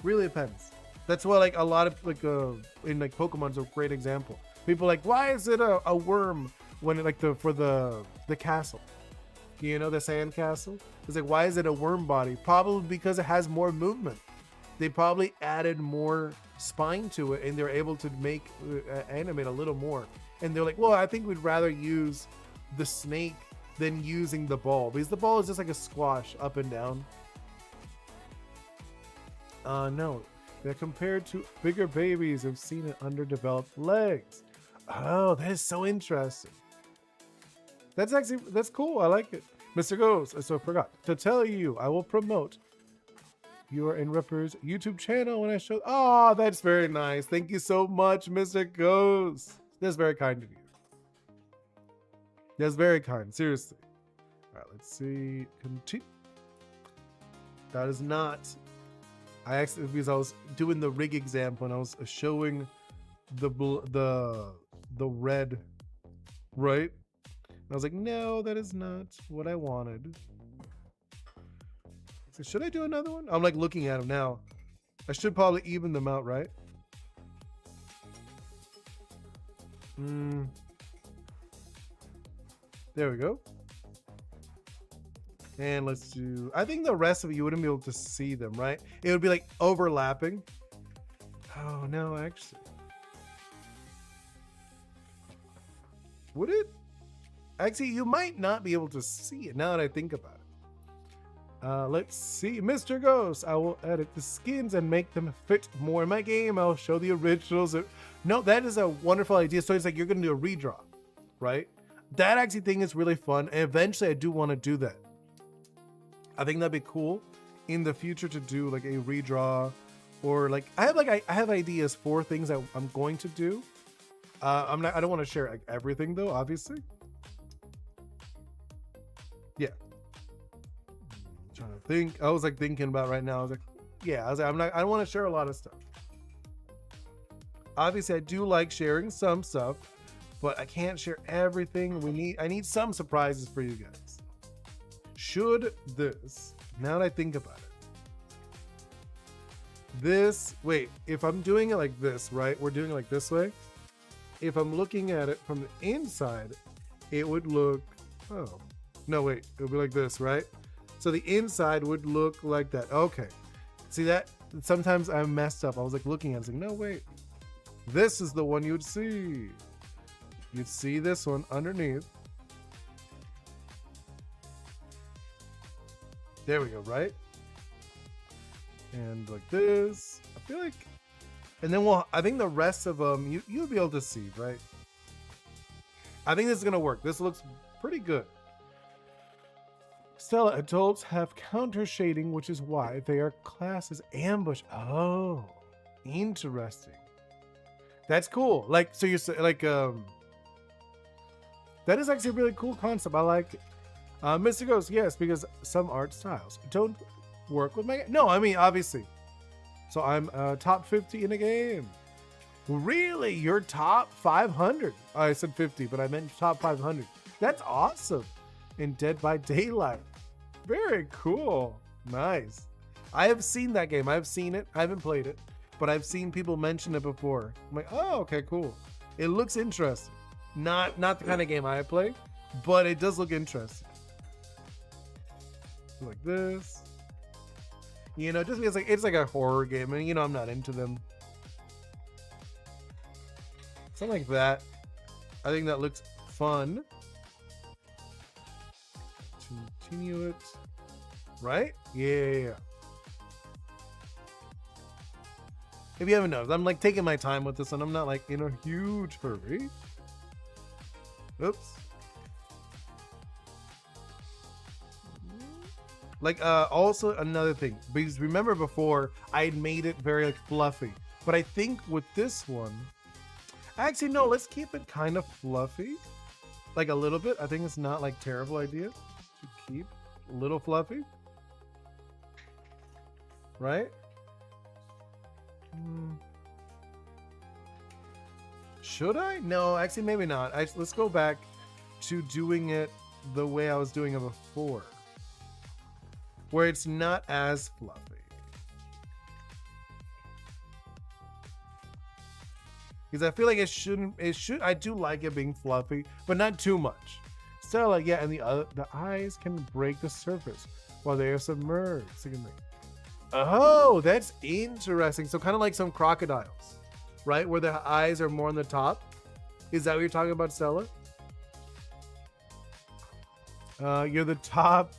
Really depends. That's why like a lot of like in like Pokemon's a great example. People are like, why is it a worm when it, like for the castle? You know, the sandcastle. It's like, why is it a worm body? Probably because it has more movement. They probably added more spine to it, and they're able to make animate a little more. And they're like, well, I think we'd rather use the snake than using the ball, because the ball is just like a squash up and down. No, they're compared to bigger babies who've seen it underdeveloped legs. Oh, that is so interesting. That's cool. I like it. Mr. Ghost, so I forgot to tell you, I will promote your and Ripper's YouTube channel when I show. Oh, that's very nice. Thank you so much, Mr. Ghost. That's very kind of you. That's very kind. Seriously. All right, let's see. Continue. That is not. I actually, because I was doing the rig example and I was showing the red, right? And I was like, no, that is not what I wanted. So should I do another one? I'm like looking at them now. I should probably even them out, right? There we go. And let's do, I think the rest of it, you wouldn't be able to see them, right? It would be like overlapping. Oh, no, actually. Would it? Actually, you might not be able to see it now that I think about it. Let's see. Mr. Ghost, I will edit the skins and make them fit more in my game. I'll show the originals. No, that is a wonderful idea. So it's like you're going to do a redraw, right? That actually thing is really fun. And eventually I do want to do that. I think that'd be cool in the future to do like a redraw, or like I have ideas for things that I'm going to do. I don't want to share like everything though, obviously. Yeah. I'm trying to think. I was like thinking about right now. I was like, yeah, I don't want to share a lot of stuff. Obviously I do like sharing some stuff, but I can't share everything. I need some surprises for you guys. Should this, now that I think about it, if I'm doing it like this, right? We're doing it like this way. If I'm looking at it from the inside, it would look, oh, no, wait, it would be like this, right? So the inside would look like that. Okay. See that? Sometimes I messed up. I was like looking at it, I was like, no, wait. This is the one you'd see. You'd see this one underneath. There we go, right? And like this. I feel like, and then I think the rest of them, you'll be able to see, right? I think this is gonna work. This looks pretty good. Stella, adults have counter shading, which is why they are classed as ambush. Oh, interesting. That's cool. Like, so you're like, that is actually a really cool concept. I like it. Mr. Ghost, yes, because some art styles don't work with my. No, I mean, obviously. So I'm top 50 in a game. Really? You're top 500? Oh, I said 50, but I meant top 500. That's awesome. In Dead by Daylight. Very cool. Nice. I have seen that game. I've seen it. I haven't played it, but I've seen people mention it before. I'm like, oh, okay, cool. It looks interesting. Not the kind of game I play, but it does look interesting. Like this. You know, just because like it's like a horror game, and you know I'm not into them. Something like that. I think that looks fun. Continue it. Right? Yeah. If you haven't noticed, I'm like taking my time with this, and I'm not like in a huge hurry. Oops. Like, also another thing, because remember before I had made it very like fluffy, but I think with this one, actually no, let's keep it kind of fluffy, like a little bit. I think it's not like terrible idea to keep a little fluffy, right? Should I? No, actually maybe not. Let's go back to doing it the way I was doing it before, where it's not as fluffy. Because I feel like I do like it being fluffy, but not too much. Stella, yeah, and the eyes can break the surface while they are submerged. Oh, that's interesting. So kind of like some crocodiles, right? Where the eyes are more on the top. Is that what you're talking about, Stella? You're the top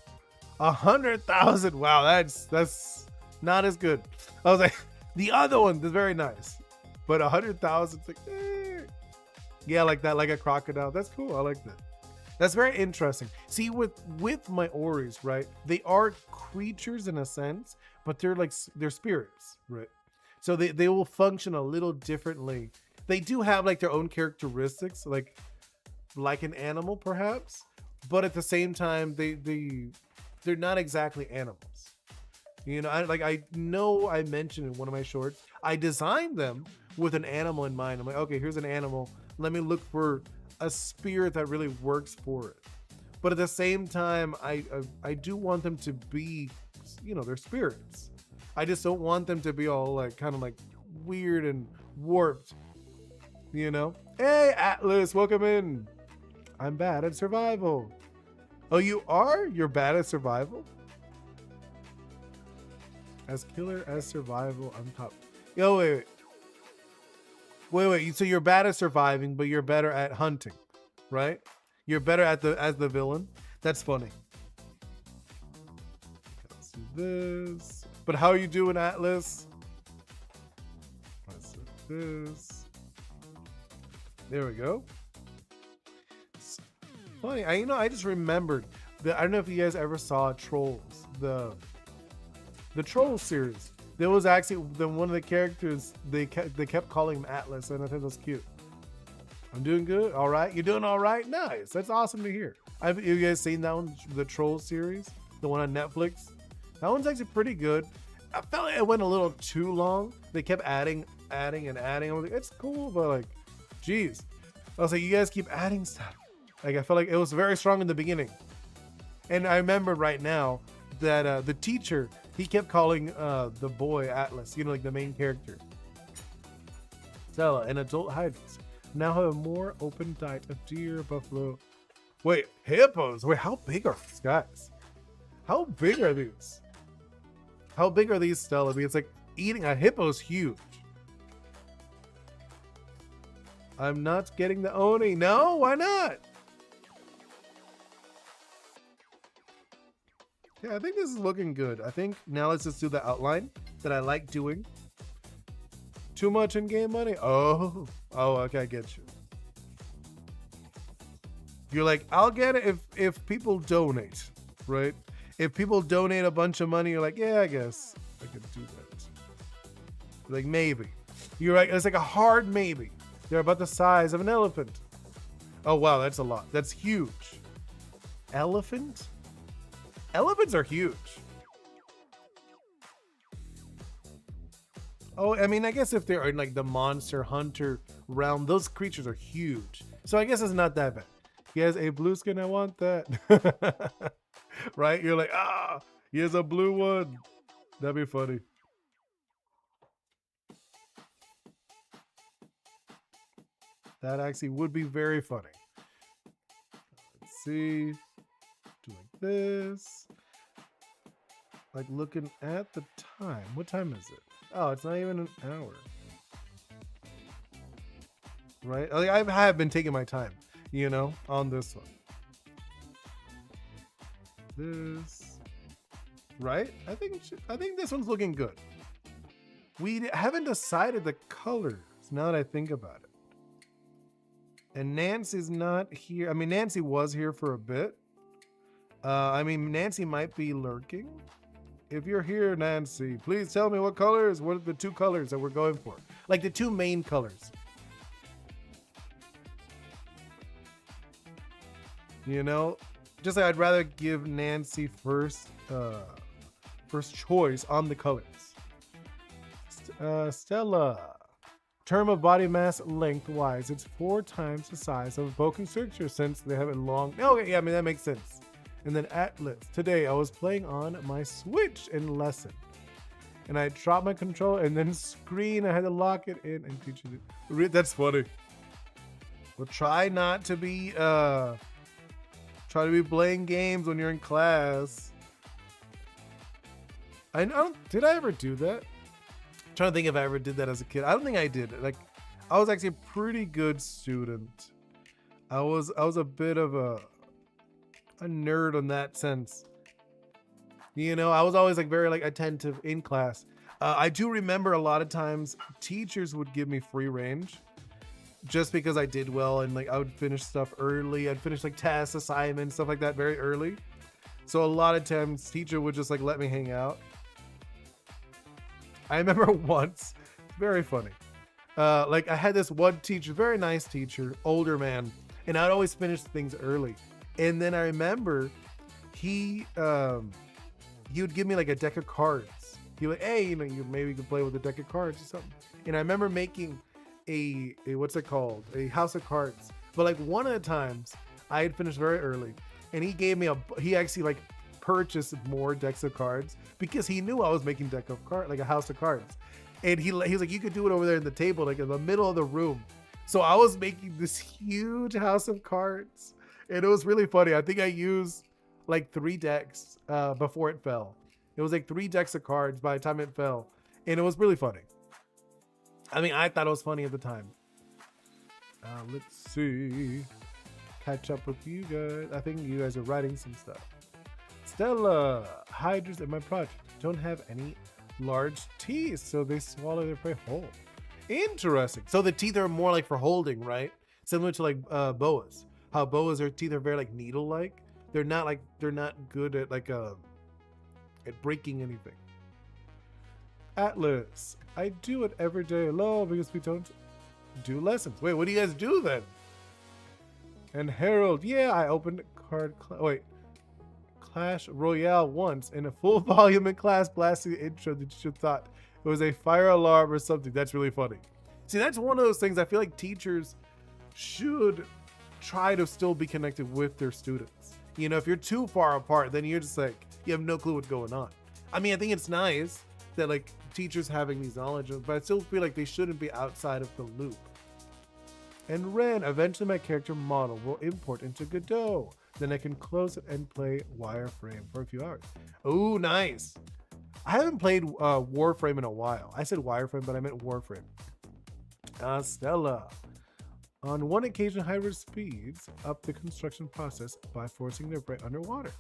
100,000. Wow, that's not as good. I was like, the other one is very nice, but 100,000, like, yeah, like that, like a crocodile. That's cool. I like that. That's very interesting. See, with my Oris, right? They are creatures in a sense, but they're spirits, right? So they will function a little differently. They do have like their own characteristics, like an animal perhaps, but at the same time they're not exactly animals. You know, I know I mentioned in one of my shorts, I designed them with an animal in mind. I'm like, okay, here's an animal. Let me look for a spirit that really works for it. But at the same time, I do want them to be, you know, they're spirits. I just don't want them to be all like kind of like weird and warped, you know? Hey, Atlas, welcome in. I'm bad at survival. Oh, you are? You're bad at survival? As killer as survival, I'm top. Yo, wait. So you're bad at surviving, but you're better at hunting, right? You're better at as the villain. That's funny. Let's do this. But how are you doing, Atlas? Let's do this. There we go. It's funny. I just remembered that. I don't know if you guys ever saw Trolls, the Trolls series. There was actually one of the characters, they kept calling him Atlas, and I think that's cute. I'm doing good. All right. You're doing all right? Nice. That's awesome to hear. Have you guys seen that one, the Trolls series? The one on Netflix? That one's actually pretty good. I felt like it went a little too long. They kept adding and adding. I was like, it's cool, but like, geez. I was like, you guys keep adding stuff. Like, I felt like it was very strong in the beginning. And I remember right now that the teacher, he kept calling the boy Atlas, you know, like the main character. Stella, an adult hybrids now have a more open diet of deer, buffalo. Wait, hippos? Wait, how big are these guys? How big are these? How big are these, Stella? I mean, it's like eating a hippo's huge. I'm not getting the Oni. No, why not? Yeah, I think this is looking good. I think now let's just do the outline that I like doing. Too much in-game money? Oh, okay, I get you. You're like, I'll get it if people donate, right? If people donate a bunch of money, you're like, yeah, I guess I could do that. Like, maybe. You're right, it's like a hard maybe. They're about the size of an elephant. Oh, wow, that's a lot. That's huge. Elephant? Elephants are huge. Oh, I mean, I guess if they're in like the monster hunter realm, those creatures are huge. So I guess it's not that bad. He has a blue skin, I want that. Right? You're like, he has a blue one. That'd be funny. That actually would be very funny. Let's see. Do like this. Like looking at the time. What time is it? Oh, it's not even an hour. Right? Like, I have been taking my time, you know, on this one. This. Right? I think this one's looking good. We haven't decided the colors now that I think about it. And Nancy's not here. I mean, Nancy was here for a bit. I mean, Nancy might be lurking. If you're here, Nancy, please tell me what colors, what are the two colors that we're going for? Like the two main colors. You know, just like I'd rather give Nancy first choice on the colors. Stella, term of body mass lengthwise, it's 4 times the size of a boa constrictor since they have a long. Okay, yeah, I mean that makes sense. And then Atlas. Today I was playing on my Switch in lesson, and I dropped my controller and then screen. I had to lock it in and teach it. That's funny. Well, try not to be Try to be playing games when you're in class. I don't. Did I ever do that? I'm trying to think if I ever did that as a kid. I don't think I did. Like, I was actually a pretty good student. I was a bit of a nerd in that sense. You know, I was always like very like attentive in class. I do remember a lot of times teachers would give me free range just because I did well, and like I would finish stuff early. I'd finish like tests, assignments, stuff like that very early. So a lot of times teacher would just like let me hang out. I remember once, very funny. Like I had this one teacher, very nice teacher, older man, and I'd always finish things early. And then I remember he would give me like a deck of cards. He would like, hey, you know, maybe you can play with a deck of cards or something. And I remember making a what's it called? A house of cards. But like one of the times I had finished very early, and he gave me he actually like purchased more decks of cards because he knew I was making like a house of cards. And he was like, you could do it over there in the table, like in the middle of the room. So I was making this huge house of cards, and it was really funny. I think I used like 3 decks before it fell. It was like 3 decks of cards by the time it fell, and it was really funny. I mean, I thought it was funny at the time. Let's see. Catch up with you guys. I think you guys are writing some stuff. Stella, hydras in my project don't have any large teeth, so they swallow their prey whole. Interesting. So the teeth are more like for holding, right? Similar to like boas. How boas, their teeth are very like needle-like. They're not good at like at breaking anything. Atlas, I do it every day alone because we don't do lessons. Wait, what do you guys do then? And Harold, yeah, I opened Clash Royale once in a full volume in class, blasting the intro that you should thought it was a fire alarm or something. That's really funny. See, that's one of those things I feel like teachers should try to still be connected with their students. You know, if you're too far apart, then you're just like, you have no clue what's going on. I mean, I think it's nice that like teachers having these knowledge, but I still feel like they shouldn't be outside of the loop. And Ren, eventually my character model will import into Godot. Then I can close it and play Wireframe for a few hours. Oh, nice. I haven't played Warframe in a while. I said Wireframe, but I meant Warframe. Stella. On one occasion, hybrid speeds up the construction process by forcing their prey underwater.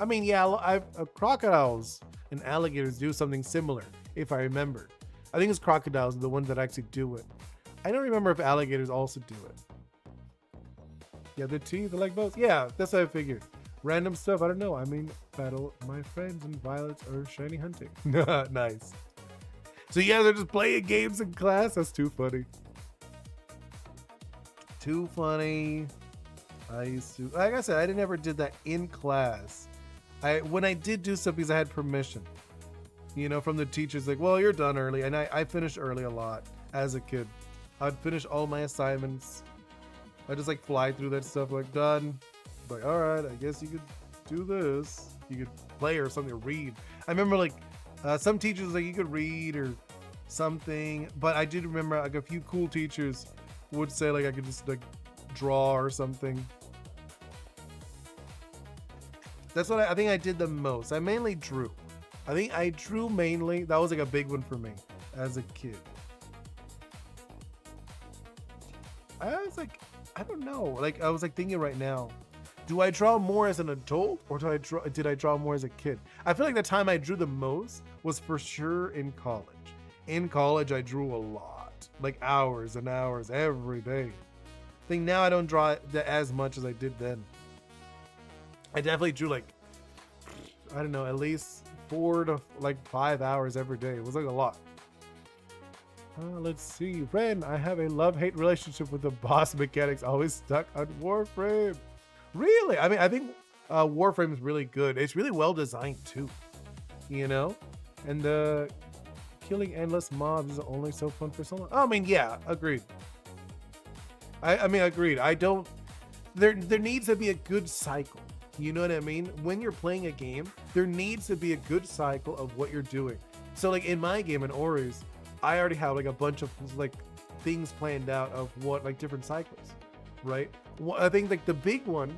I mean, yeah, crocodiles and alligators do something similar, if I remember. I think it's crocodiles, the ones that actually do it. I don't remember if alligators also do it. Yeah, the teeth are like both. Yeah, that's what I figured. Random stuff, I don't know. I mean, battle my friends and violets or shiny hunting. Nice. So you guys are just playing games in class? That's too funny. Too funny. I used to, like I said, I never did that in class. When I did do stuff because I had permission, you know, from the teachers, like, well, you're done early. And I finished early a lot as a kid. I'd finish all my assignments. I just like fly through that stuff, like done. Like, all right, I guess you could do this. You could play or something, or read. I remember like some teachers like you could read or something, but I did remember like a few cool teachers would say like I could just like draw or something. That's what I think I did the most. I mainly drew. I think I drew mainly. That was like a big one for me as a kid. I was like, I don't know. Like I was like thinking right now, do I draw more as an adult or did I draw more as a kid? I feel like the time I drew the most was for sure in college. In college, I drew a lot, like hours and hours every day. I think now I don't draw as much as I did then. I definitely drew like, I don't know, at least 4 to like 5 hours every day. It was like a lot. Let's see. Ren, I have a love-hate relationship with the boss mechanics. Always stuck on Warframe. Really? I mean, I think Warframe is really good. It's really well designed too, you know? And killing endless mobs is only so fun for so long. Oh, I mean, yeah, agreed. I mean, agreed. I don't, there needs to be a good cycle. You know what I mean? When you're playing a game, there needs to be a good cycle of what you're doing. So like in my game in Ori's, I already have like a bunch of like things planned out of what like different cycles, right? Well, I think like the big one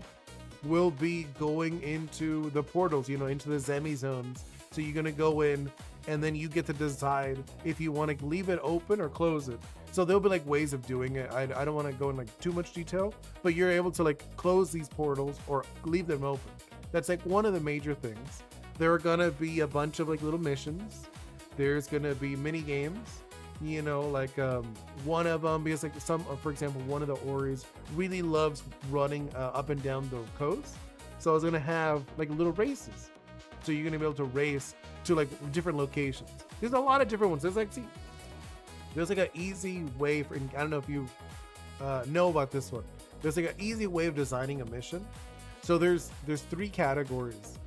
will be going into the portals, into the Zemi zones. So you're going to go in and then you get to decide if you want to leave it open or close it. So there'll be like ways of doing it. I don't want to go in like too much detail, but you're able to like close these portals or leave them open. That's like one of the major things. There are going to be a bunch of like little missions. There's going to be mini games. Like one of them, because like for example, one of the Oris really loves running up and down the coast. So I was going to have like little races. So you're going to be able to race to like different locations. There's a lot of different ones. There's like an easy way for, I don't know if you know about this one. There's like an easy way of designing a mission. So there's 3 categories.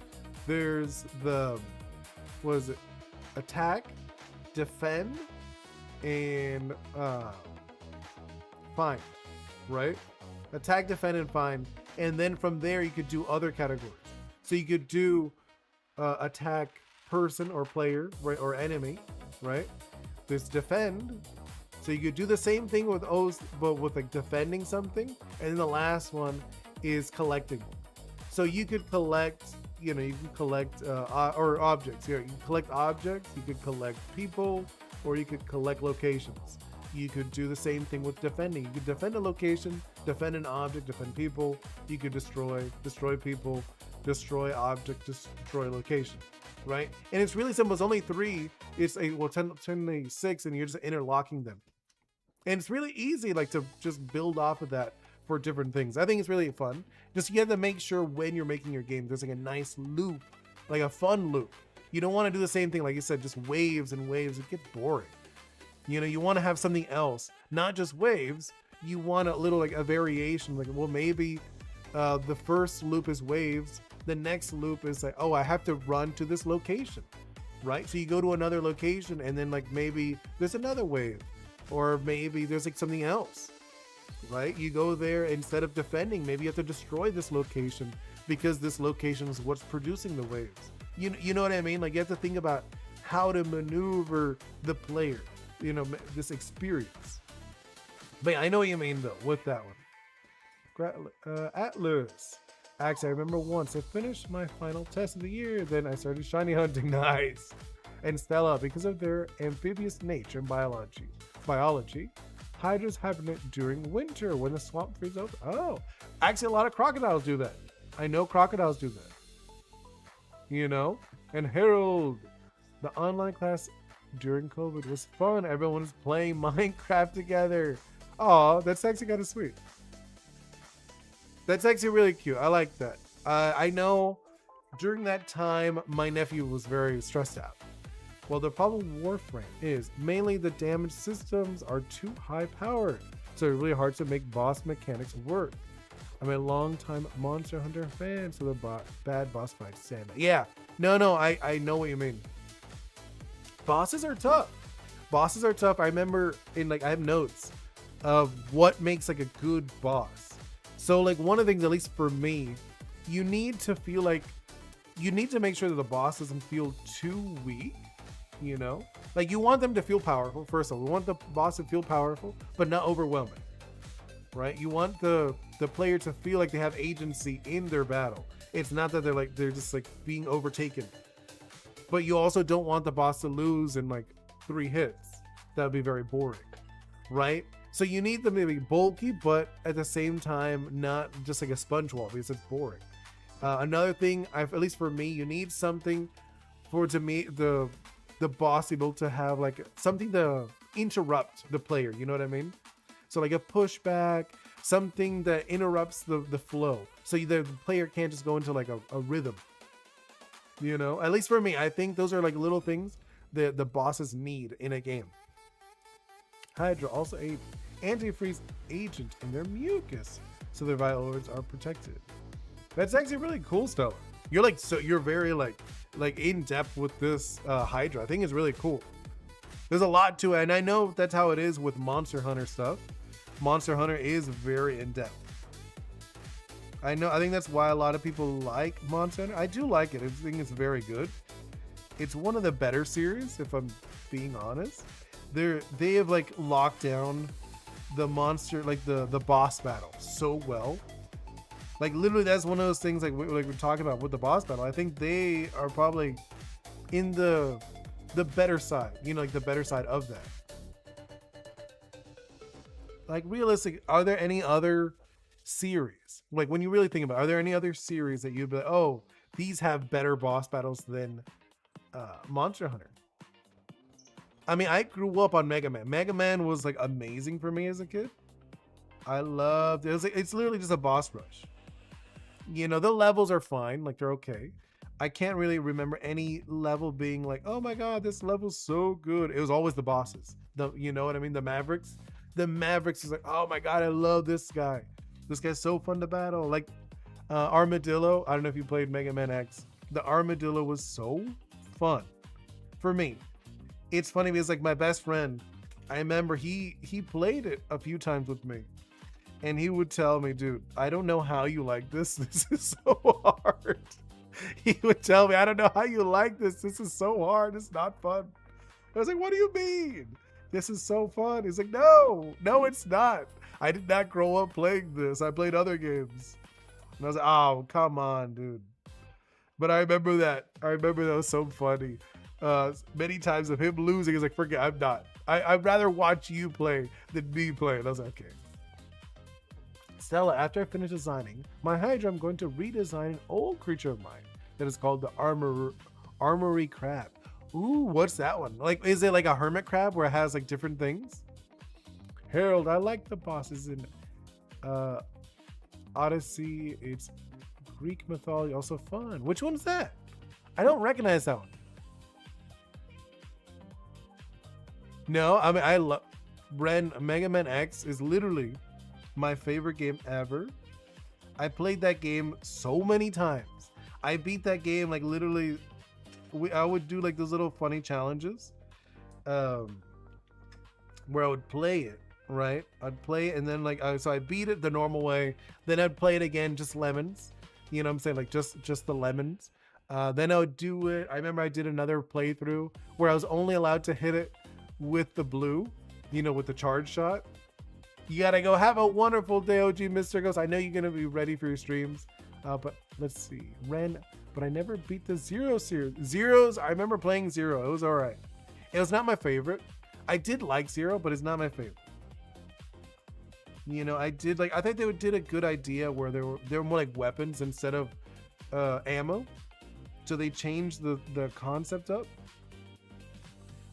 There's attack, defend, and find, right? Attack, defend, and find. And then from there you could do other categories. So you could do attack person or player, right, or enemy, right? There's defend. So you could do the same thing with O's, but with like defending something. And then the last one is collecting. So you could collect, you can collect or objects. You can collect objects, you could collect people, or you could collect locations. You could do the same thing with defending. You could defend a location, defend an object, defend people. You could destroy people, destroy object, destroy location, right? And it's really simple. It's only 3. It's 6, and you're just interlocking them. And it's really easy, like, to just build off of that for different things. I think it's really fun. Just you have to make sure when you're making your game, there's like a nice loop, like a fun loop. You don't want to do the same thing, like you said, just waves and waves. It gets boring. You want to have something else, not just waves. You want a little like a variation, like, well, maybe the first loop is waves. The next loop is like, oh, I have to run to this location, right? So you go to another location and then like maybe there's another wave, or maybe there's like something else, right? You go there, instead of defending, maybe you have to destroy this location because this location is what's producing the waves. You know what I mean? Like, you have to think about how to maneuver the player, this experience. But yeah, I know what you mean though with that one. Atlas. Actually, I remember once I finished my final test of the year, then I started shiny hunting. Nice. And Stella, because of their amphibious nature and biology, hydras hibernate during winter when the swamp freezes over. Oh, actually, a lot of crocodiles do that. I know crocodiles do that. And Harold, the online class during COVID was fun. Everyone was playing Minecraft together. Oh, that's actually kind of sweet. That's actually really cute. I like that. I know during that time, my nephew was very stressed out. Well, the problem with Warframe is mainly the damage systems are too high powered, so it's really hard to make boss mechanics work. I'm a long-time Monster Hunter fan, so the bad boss fights stand. Yeah, no, I know what you mean. Bosses are tough. I remember I have notes of what makes like a good boss. So like one of the things, at least for me, you need to make sure that the boss doesn't feel too weak. Like you want them to feel powerful. First of all, we want the boss to feel powerful, but not overwhelming, right? You want the player to feel like they have agency in their battle. It's not that they're just like being overtaken. But you also don't want the boss to lose in like 3 hits. That would be very boring, right? So you need them to be bulky, but at the same time, not just like a sponge wall, because it's boring. Another thing, at least for me, you need something the boss able to have like something to interrupt the player. You know what I mean? So like a pushback, something that interrupts the flow. So the player can't just go into like a rhythm. At least for me, I think those are like little things that the bosses need in a game. Hydra also a antifreeze agent in their mucus, so their vital organs are protected. That's actually really cool, Stella. You're very like in depth with this Hydra. I think it's really cool. There's a lot to it, and I know that's how it is with Monster Hunter stuff. Monster Hunter is very in depth. I think that's why a lot of people like Monster Hunter. I do like it. I think it's very good. It's one of the better series, if I'm being honest. They have like locked down the monster, like the boss battle so well. Like literally, that's one of those things like we're talking about with the boss battle. I think they are probably in the better side, you know, like the better side of that. Like realistic, are there any other series? Like when you really think about it, are there any other series that you'd be like, oh, these have better boss battles than Monster Hunter? I mean, I grew up on Mega Man. Mega Man was like amazing for me as a kid. I loved it. It's literally just a boss rush. You know, the levels are fine, like they're okay. I can't really remember any level being like, oh my god, this level's so good. It was always the bosses. You know what I mean? The Mavericks. The Mavericks is like, oh my god, I love this guy. This guy's so fun to battle. Like Armadillo. I don't know if you played Mega Man X. The Armadillo was so fun for me. It's funny because like my best friend, I remember he played it a few times with me. And he would tell me, dude, I don't know how you like this. This is so hard. He would tell me, I don't know how you like this. This is so hard. It's not fun. I was like, what do you mean? This is so fun. He's like, no, it's not. I did not grow up playing this. I played other games. And I was like, oh, come on, dude. But I remember that. That was so funny. Many times of him losing, he's like, forget, I'm not. I'd rather watch you play than me play. And I was like, okay. Stella, after I finish designing my Hydra, I'm going to redesign an old creature of mine that is called the Armory Crab. Ooh, what's that one? Like, is it like a hermit crab where it has like different things? Harold, I like the bosses in Odyssey. It's Greek mythology, also fun. Which one's that? I don't recognize that one. No, I mean, I love Mega Man X is literally my favorite game ever. I played that game so many times. I beat that game like literally. I would do like those little funny challenges, where I would play it. Right, I'd play it and then like so I beat it the normal way. Then I'd play it again, just lemons. You know what I'm saying? Like just the lemons. Then I would do it. I remember I did another playthrough where I was only allowed to hit it with the blue. You know, with the charge shot. You gotta go. Have a wonderful day, OG Mr. Ghost. I know you're gonna be ready for your streams. But let's see. Ren, but I never beat the Zero series. Zeros, I remember playing Zero. It was all right. It was not my favorite. I did like Zero, but it's not my favorite. You know, I think they did a good idea where they were more like weapons instead of ammo. So they changed the concept up.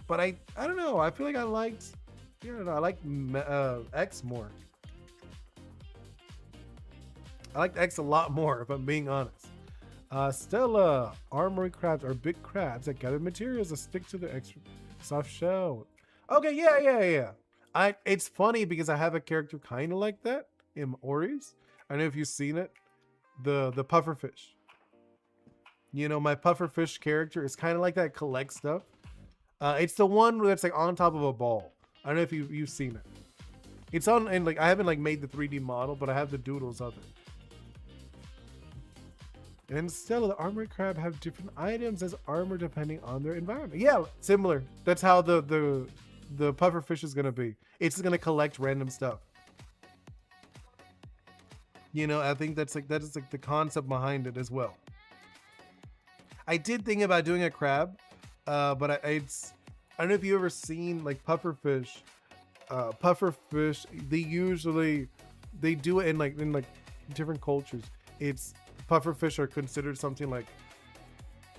But I don't know. I feel like I liked, I like X more. I liked X a lot more, if I'm being honest. Stella, armory crabs are big crabs that gather materials that stick to the extra soft shell. Okay, yeah. It's funny because I have a character kind of like that in Ori's. I don't know if you've seen it. The pufferfish. You know, my pufferfish character is kind of like that, collect stuff. It's the one that's like on top of a ball. I don't know if you've seen it. It's on, and like I haven't like made the 3D model, but I have the doodles of it. And Stella, the armory crab have different items as armor depending on their environment. Yeah, similar. That's how the pufferfish is gonna be. It's gonna collect random stuff. You know, I think that is like the concept behind it as well. I did think about doing a crab, but I don't know if you ever seen like pufferfish. Pufferfish, they do it in like different cultures. It's pufferfish are considered something like,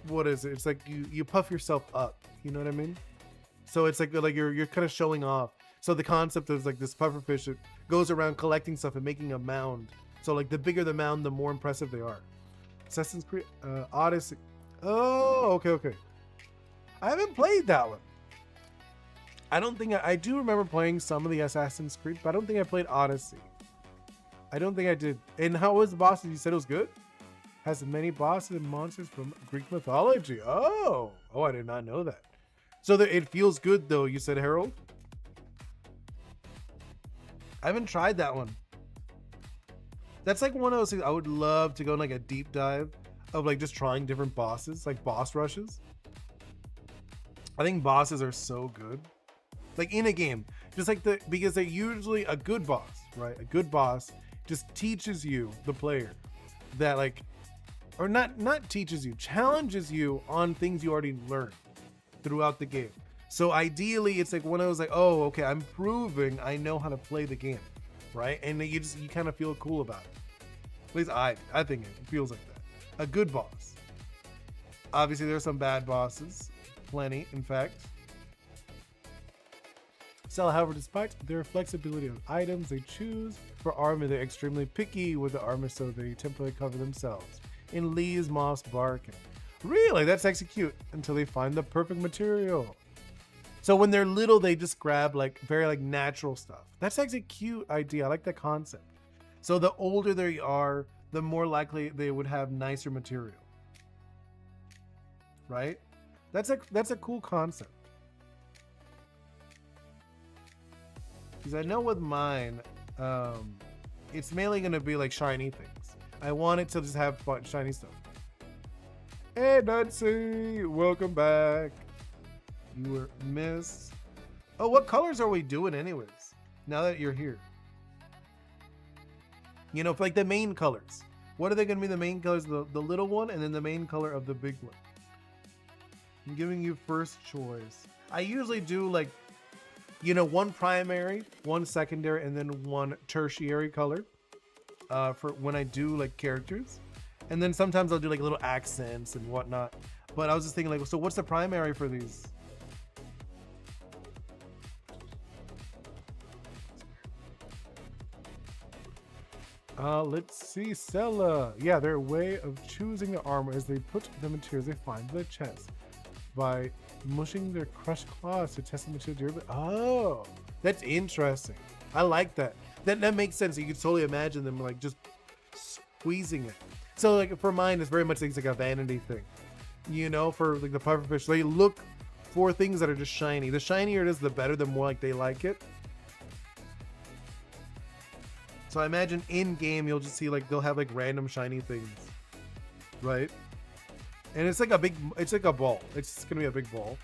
what is it? It's like you puff yourself up. You know what I mean? So it's like you're kind of showing off. So the concept is like this pufferfish, it goes around collecting stuff and making a mound. So like the bigger the mound, the more impressive they are. Assassin's Creed Odyssey. Oh, okay. I haven't played that one. I don't think I do remember playing some of the Assassin's Creed, but I don't think I played Odyssey. I don't think I did. And how was the bosses? You said it was good? Has many bosses and monsters from Greek mythology. Oh, I did not know that. So it feels good though, you said, Harold? I haven't tried that one. That's like one of those things I would love to go on like a deep dive of like just trying different bosses, like boss rushes. I think bosses are so good. Like in a game, just like because they're usually a good boss, right? A good boss just teaches you, the player, that like, or not teaches you, challenges you on things you already learned throughout the game. So ideally, it's like when I was like, oh, okay, I'm proving I know how to play the game, right? And you kind of feel cool about it. At least I think it feels like that. A good boss. Obviously, there are some bad bosses, plenty, in fact. So, however, despite their flexibility of items they choose for armor, they're extremely picky with the armor, so they temporarily cover themselves in leaves, moss, bark. And really, that's actually cute until they find the perfect material. So when they're little, they just grab like very like natural stuff. That's actually a cute idea. I like the concept. So the older they are, the more likely they would have nicer material. Right? That's a cool concept. Because I know with mine, it's mainly gonna be like shiny things. I want it to just have fun, shiny stuff. Hey Nancy, welcome back. You were missed. Oh, what colors are we doing anyways? Now that you're here. You know, for like the main colors. What are they gonna be the main colors? The little one and then the main color of the big one. I'm giving you first choice. I usually do like, you know, one primary, one secondary, and then one tertiary color for when I do like characters. And then sometimes I'll do like little accents and whatnot. But I was just thinking like, so what's the primary for these? Let's see, Sella. Yeah, their way of choosing the armor is they put the materials they find in the chest by mushing their crushed claws to test the material durability. Oh, that's interesting. I like that. That makes sense. You can totally imagine them like just squeezing it. So like for mine, it's very much like a vanity thing. You know, for like the pufferfish, they look for things that are just shiny. The shinier it is, the better, the more like they like it. So I imagine in game, you'll just see like, they'll have like random shiny things, right? And it's like a ball. It's gonna be a big ball.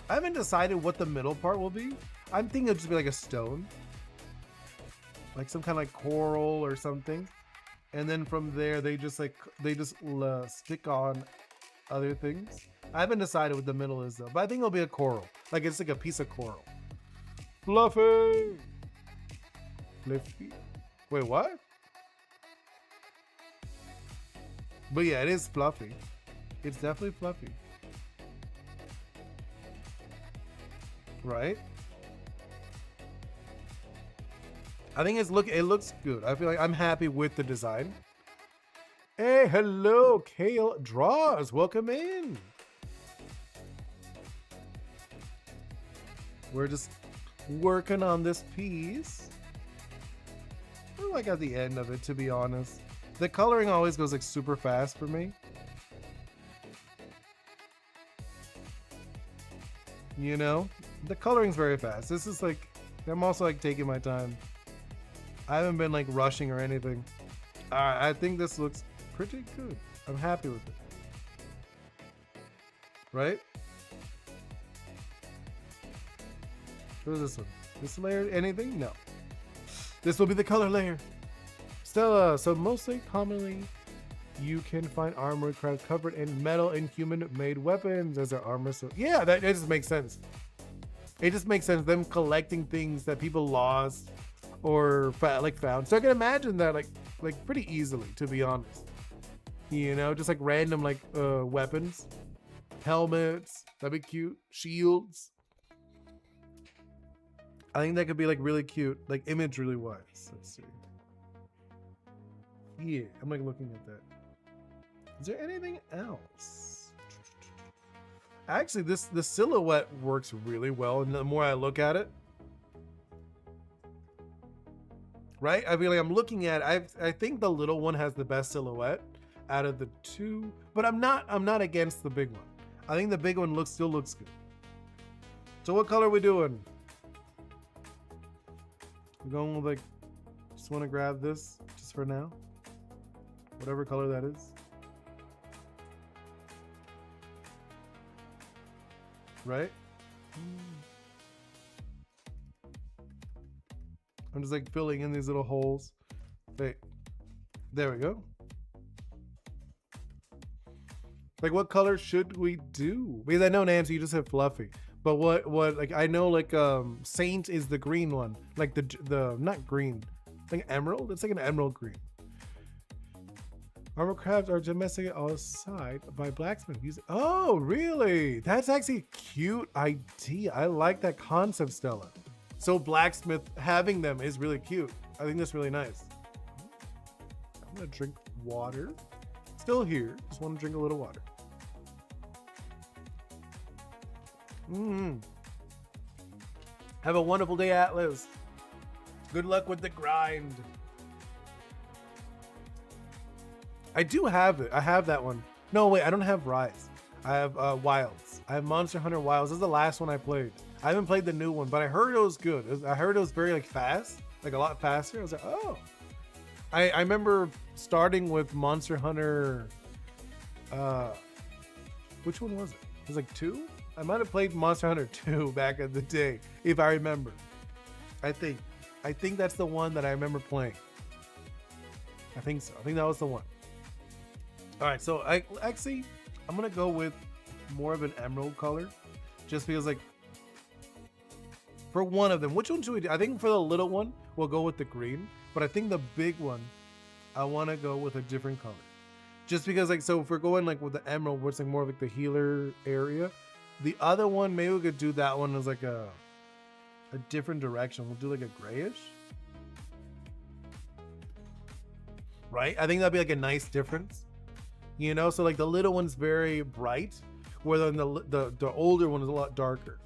I haven't decided what the middle part will be. I'm thinking it'll just be like a stone. Like some kind of like coral or something. And then from there, they just stick on other things. I haven't decided what the middle is though, but I think it'll be a coral. Like it's like a piece of coral. Fluffy! Fluffy. Wait, what? But yeah, it is fluffy. It's definitely fluffy. Right? I think it looks good. I feel like I'm happy with the design. Hey, hello, Kale Draws. Welcome in. We're just working on this piece. We're like at the end of it, to be honest. The coloring always goes like super fast for me. You know, the coloring's very fast. This is like, I'm also like taking my time. I haven't been like rushing or anything. I think this looks pretty good. I'm happy with it. Right? What is this one? This layer, anything? No. This will be the color layer. Stella, so mostly commonly you can find armor craft covered in metal and human-made weapons as their armor. So yeah, that just makes sense. It just makes sense, them collecting things that people lost or found. So I can imagine that like pretty easily, to be honest. You know, just like random like weapons, helmets, that'd be cute, shields. I think that could be like really cute, like imagery wise. Let's see. Yeah, I'm like looking at that. Is there anything else? Actually, the silhouette works really well, and the more I look at it, right? I feel like I'm looking at it, I think the little one has the best silhouette out of the two, but I'm not against the big one. I think the big one still looks good. So what color are we doing? We're going with like, just want to grab this just for now. Whatever color that is. Right? I'm just like filling in these little holes. Wait, There we go. Like, what color should we do? Because I know, Nancy, you just said fluffy. But what like, I know, like, Saint is the green one. Like the not green, like emerald. It's like an emerald green. Armor crabs are domesticated outside by blacksmith using. Oh, really? That's actually a cute idea. I like that concept, Stella. So blacksmith having them is really cute. I think that's really nice. I'm gonna drink water. Still here. Just want to drink a little water. Have a wonderful day, Atlas. Good luck with the grind. I do have it. I have that one. No, wait, I don't have Rise. I have Wilds. I have Monster Hunter Wilds. This is the last one I played. I haven't played the new one, but I heard it was good. I heard it was very, like, fast, like a lot faster. I was like, oh. I remember starting with Monster Hunter. Which one was it? It was like 2? I might have played Monster Hunter 2 back in the day, if I remember. I think that's the one that I remember playing. I think so. I think that was the one. All right, so I'm gonna go with more of an emerald color, just because, like, for one of them, which one should we do? I think for the little one, we'll go with the green, but I think the big one, I want to go with a different color, just because, like, so if we're going, like, with the emerald, where it's like more of, like, the healer area, the other one, maybe we could do that one as like a different direction. We'll do like a grayish, right? I think that'd be like a nice difference. You know, so like the little one's very bright, where then the older one is a lot darker.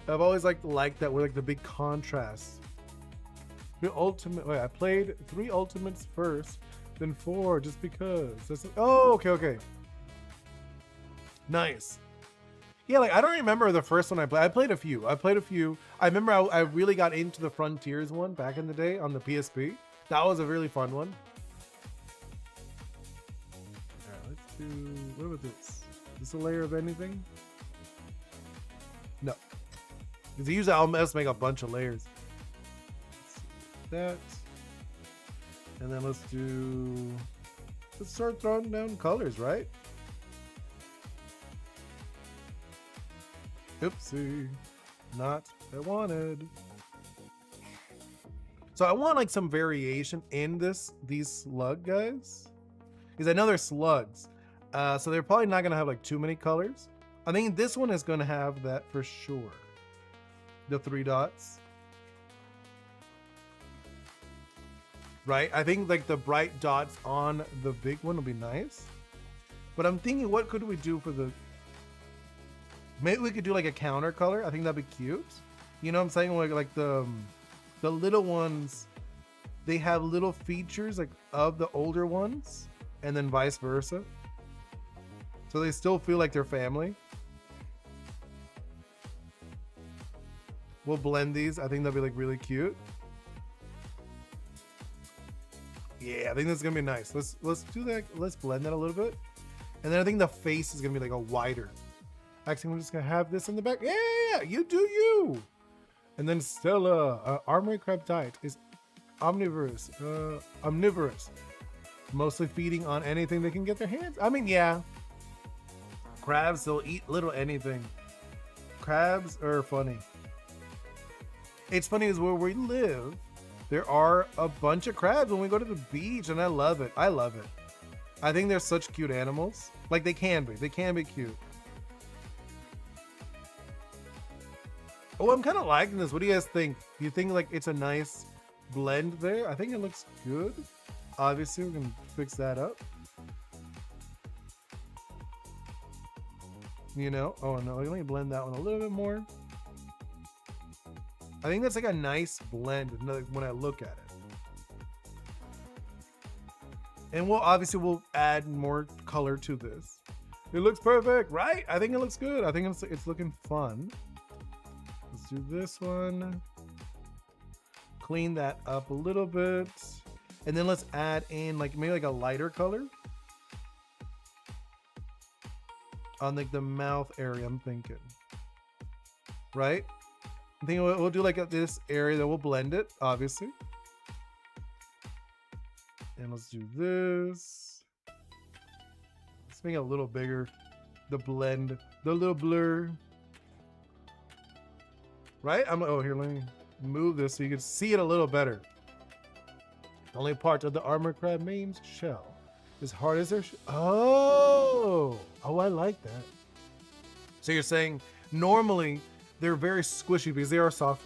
I've always liked that with like the big contrast. The ultimate. Wait, I played 3 ultimates first, then 4 just because. Oh, okay. Nice. Yeah, like I don't remember the first one I played. I played a few. I remember I really got into the Frontiers one back in the day on the PSP. That was a really fun one. Let's do, what about this? Is this a layer of anything? No. Because usually I'll just make a bunch of layers. That. And then let's start throwing down colors, right? Oopsie. Not what I wanted. So I want like some variation in these slug guys. Because I know they're slugs. So they're probably not gonna have like too many colors. I think this one is gonna have that for sure. The 3 dots. Right? I think like the bright dots on the big one will be nice. But I'm thinking, what could we do for the... Maybe we could do like a counter color. I think that'd be cute. You know what I'm saying? Like the little ones, they have little features like of the older ones, and then vice versa. So they still feel like they're family. We'll blend these. I think that'd be like really cute. Yeah, I think that's gonna be nice. Let's do that. Let's blend that a little bit. And then I think the face is gonna be like a wider. Actually, I'm just gonna have this in the back. Yeah, you do you. And then Stella, armory crab diet is omnivorous. Mostly feeding on anything they can get their hands. I mean, yeah. Crabs, they'll eat little anything. Crabs are funny. It's funny is where we live, there are a bunch of crabs when we go to the beach, and I love it. I think they're such cute animals. Like they can be cute. Oh, I'm kind of liking this. What do you guys think? Do you think like it's a nice blend there? I think it looks good. Obviously, we're gonna fix that up. You know? Oh no, let me blend that one a little bit more. I think that's like a nice blend when I look at it. And we'll add more color to this. It looks perfect, right? I think it looks good. I think it's looking fun. Let's do this one. Clean that up a little bit. And then let's add in like maybe like a lighter color on like the mouth area, I'm thinking. Right? I think we'll do like this area, then we'll blend it, obviously. And let's do this. Let's make it a little bigger. The blend, the little blur. Right? Oh, here, let me move this so you can see it a little better. The only part of the armor crab main's shell is hard as their oh, I like that. So you're saying normally they're very squishy because they are soft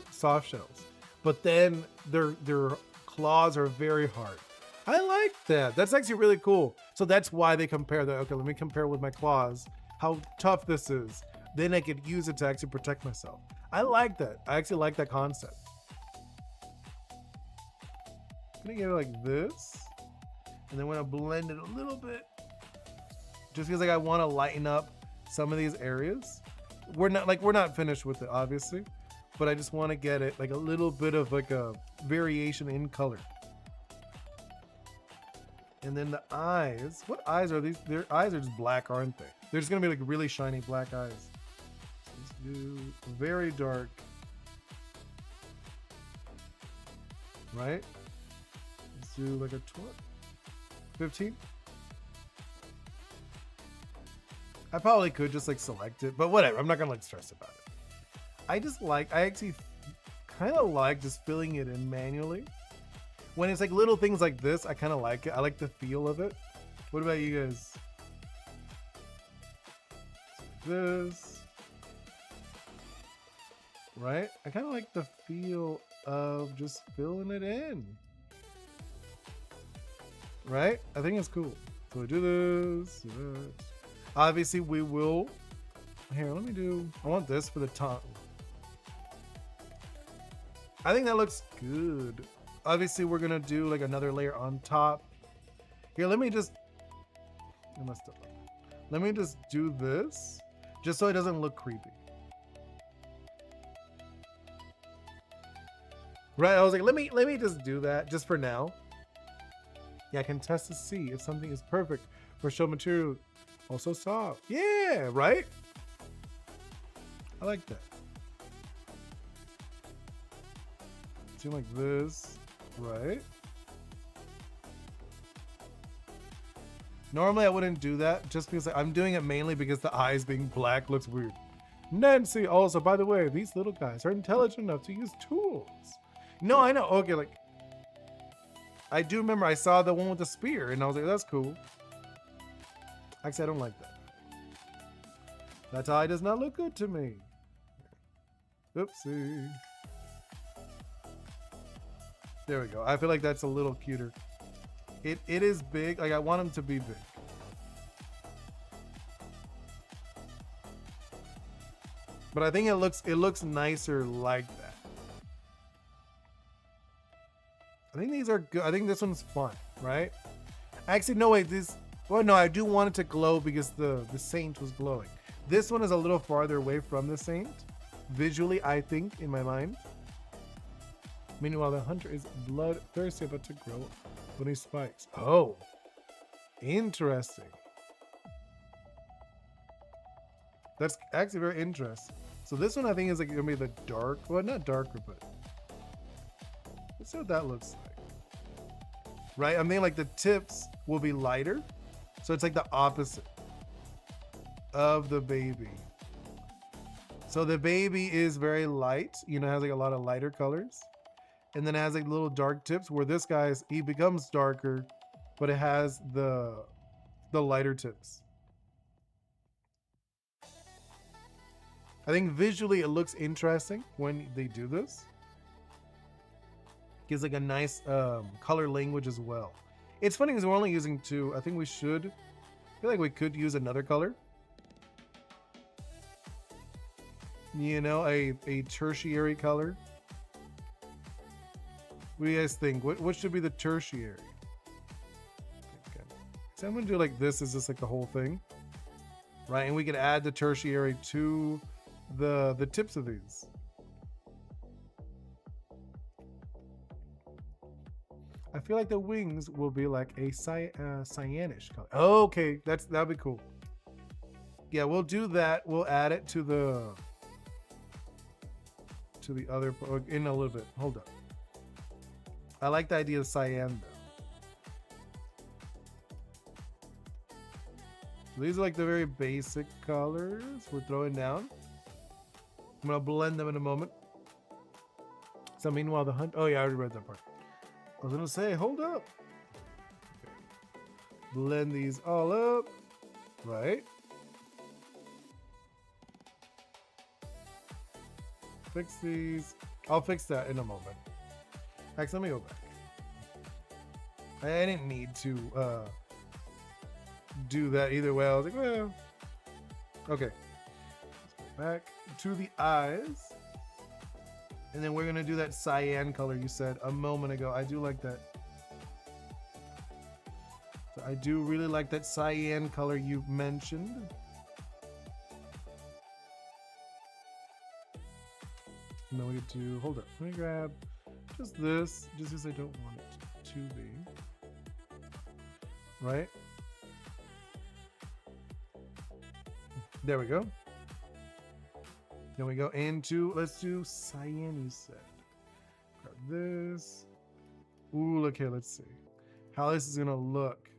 shells, but then their claws are very hard. I like that. That's actually really cool. So that's why they compare that. Okay, let me compare with my claws, how tough this is. Then I could use it to actually protect myself. I like that. I actually like that concept. I'm gonna get it like this. And then I'm gonna blend it a little bit. Just because like I wanna lighten up some of these areas. We're not finished with it, obviously. But I just wanna get it like a little bit of like a variation in color. And then the eyes, what eyes are these? Their eyes are just black, aren't they? They're just gonna be like really shiny black eyes. Let's do very dark. Right? Let's do like a 15. I probably could just like select it, but whatever. I'm not gonna like stress about it. I actually kind of like just filling it in manually. When it's like little things like this, I kind of like it. I like the feel of it. What about you guys? This. Right? I kind of like the feel of just filling it in. Right? I think it's cool. So we do this. Obviously, we will. Here, let me do. I want this for the tongue. I think that looks good. Obviously, we're gonna do like another layer on top. Here, let me just. Let me just do this, just so it doesn't look creepy. Right? I was like, let me just do that just for now. Yeah, I can test to see if something is perfect for show material. Also soft. Yeah, right? I like that. Do like this, right? Normally I wouldn't do that just because I'm doing it mainly because the eyes being black looks weird. Nancy, also, by the way, these little guys are intelligent enough to use tools. No, I know. Okay, like, I do remember I saw the one with the spear and I was like, that's cool. Actually, I don't like that. That eye does not look good to me. Oopsie. There we go. I feel like that's a little cuter. It is big. Like I want him to be big. But I think it looks nicer like that. I think these are good. I think this one's fun, right? Actually, no, wait, well, no, I do want it to glow because the saint was glowing. This one is a little farther away from the saint. Visually, I think, in my mind. Meanwhile, the hunter is bloodthirsty about to grow when he spikes. Oh, interesting. That's actually very interesting. So this one I think is like gonna be the dark, well, not darker, but let's see what that looks like. Right, I'm thinking like the tips will be lighter, so it's like the opposite of the baby. So the baby is very light, you know, has like a lot of lighter colors. And then it has like little dark tips where this guy's, he becomes darker, but it has the lighter tips. I think visually it looks interesting when they do this. Gives like a nice color language as well. It's funny because we're only using 2. I think we should, I feel like we could use another color. You know, a tertiary color. What do you guys think? What should be the tertiary? Okay. So I'm gonna do like this is just like the whole thing, right? And we can add the tertiary to the tips of these. I feel like the wings will be like a cyanish color. Oh, okay, that'd be cool. Yeah, we'll do that. We'll add it to the other in a little bit. Hold up. I like the idea of cyan though. So these are like the very basic colors we're throwing down. I'm gonna blend them in a moment. So meanwhile, the hunt. Oh yeah, I already read that part. I was gonna say, hold up. Okay. Blend these all up, right? Fix these. I'll fix that in a moment. Actually, let me go back. I didn't need to do that either way. I was like, well, okay. Let's go back to the eyes. And then we're gonna do that cyan color you said a moment ago. I do like that. So I do really like that cyan color you mentioned. And then we get to, hold up, let me grab just this, just because I don't want it to be. Right? There we go. Then we go into, let's do cyan, you said. Grab this. Ooh, look here, let's see how this is gonna look.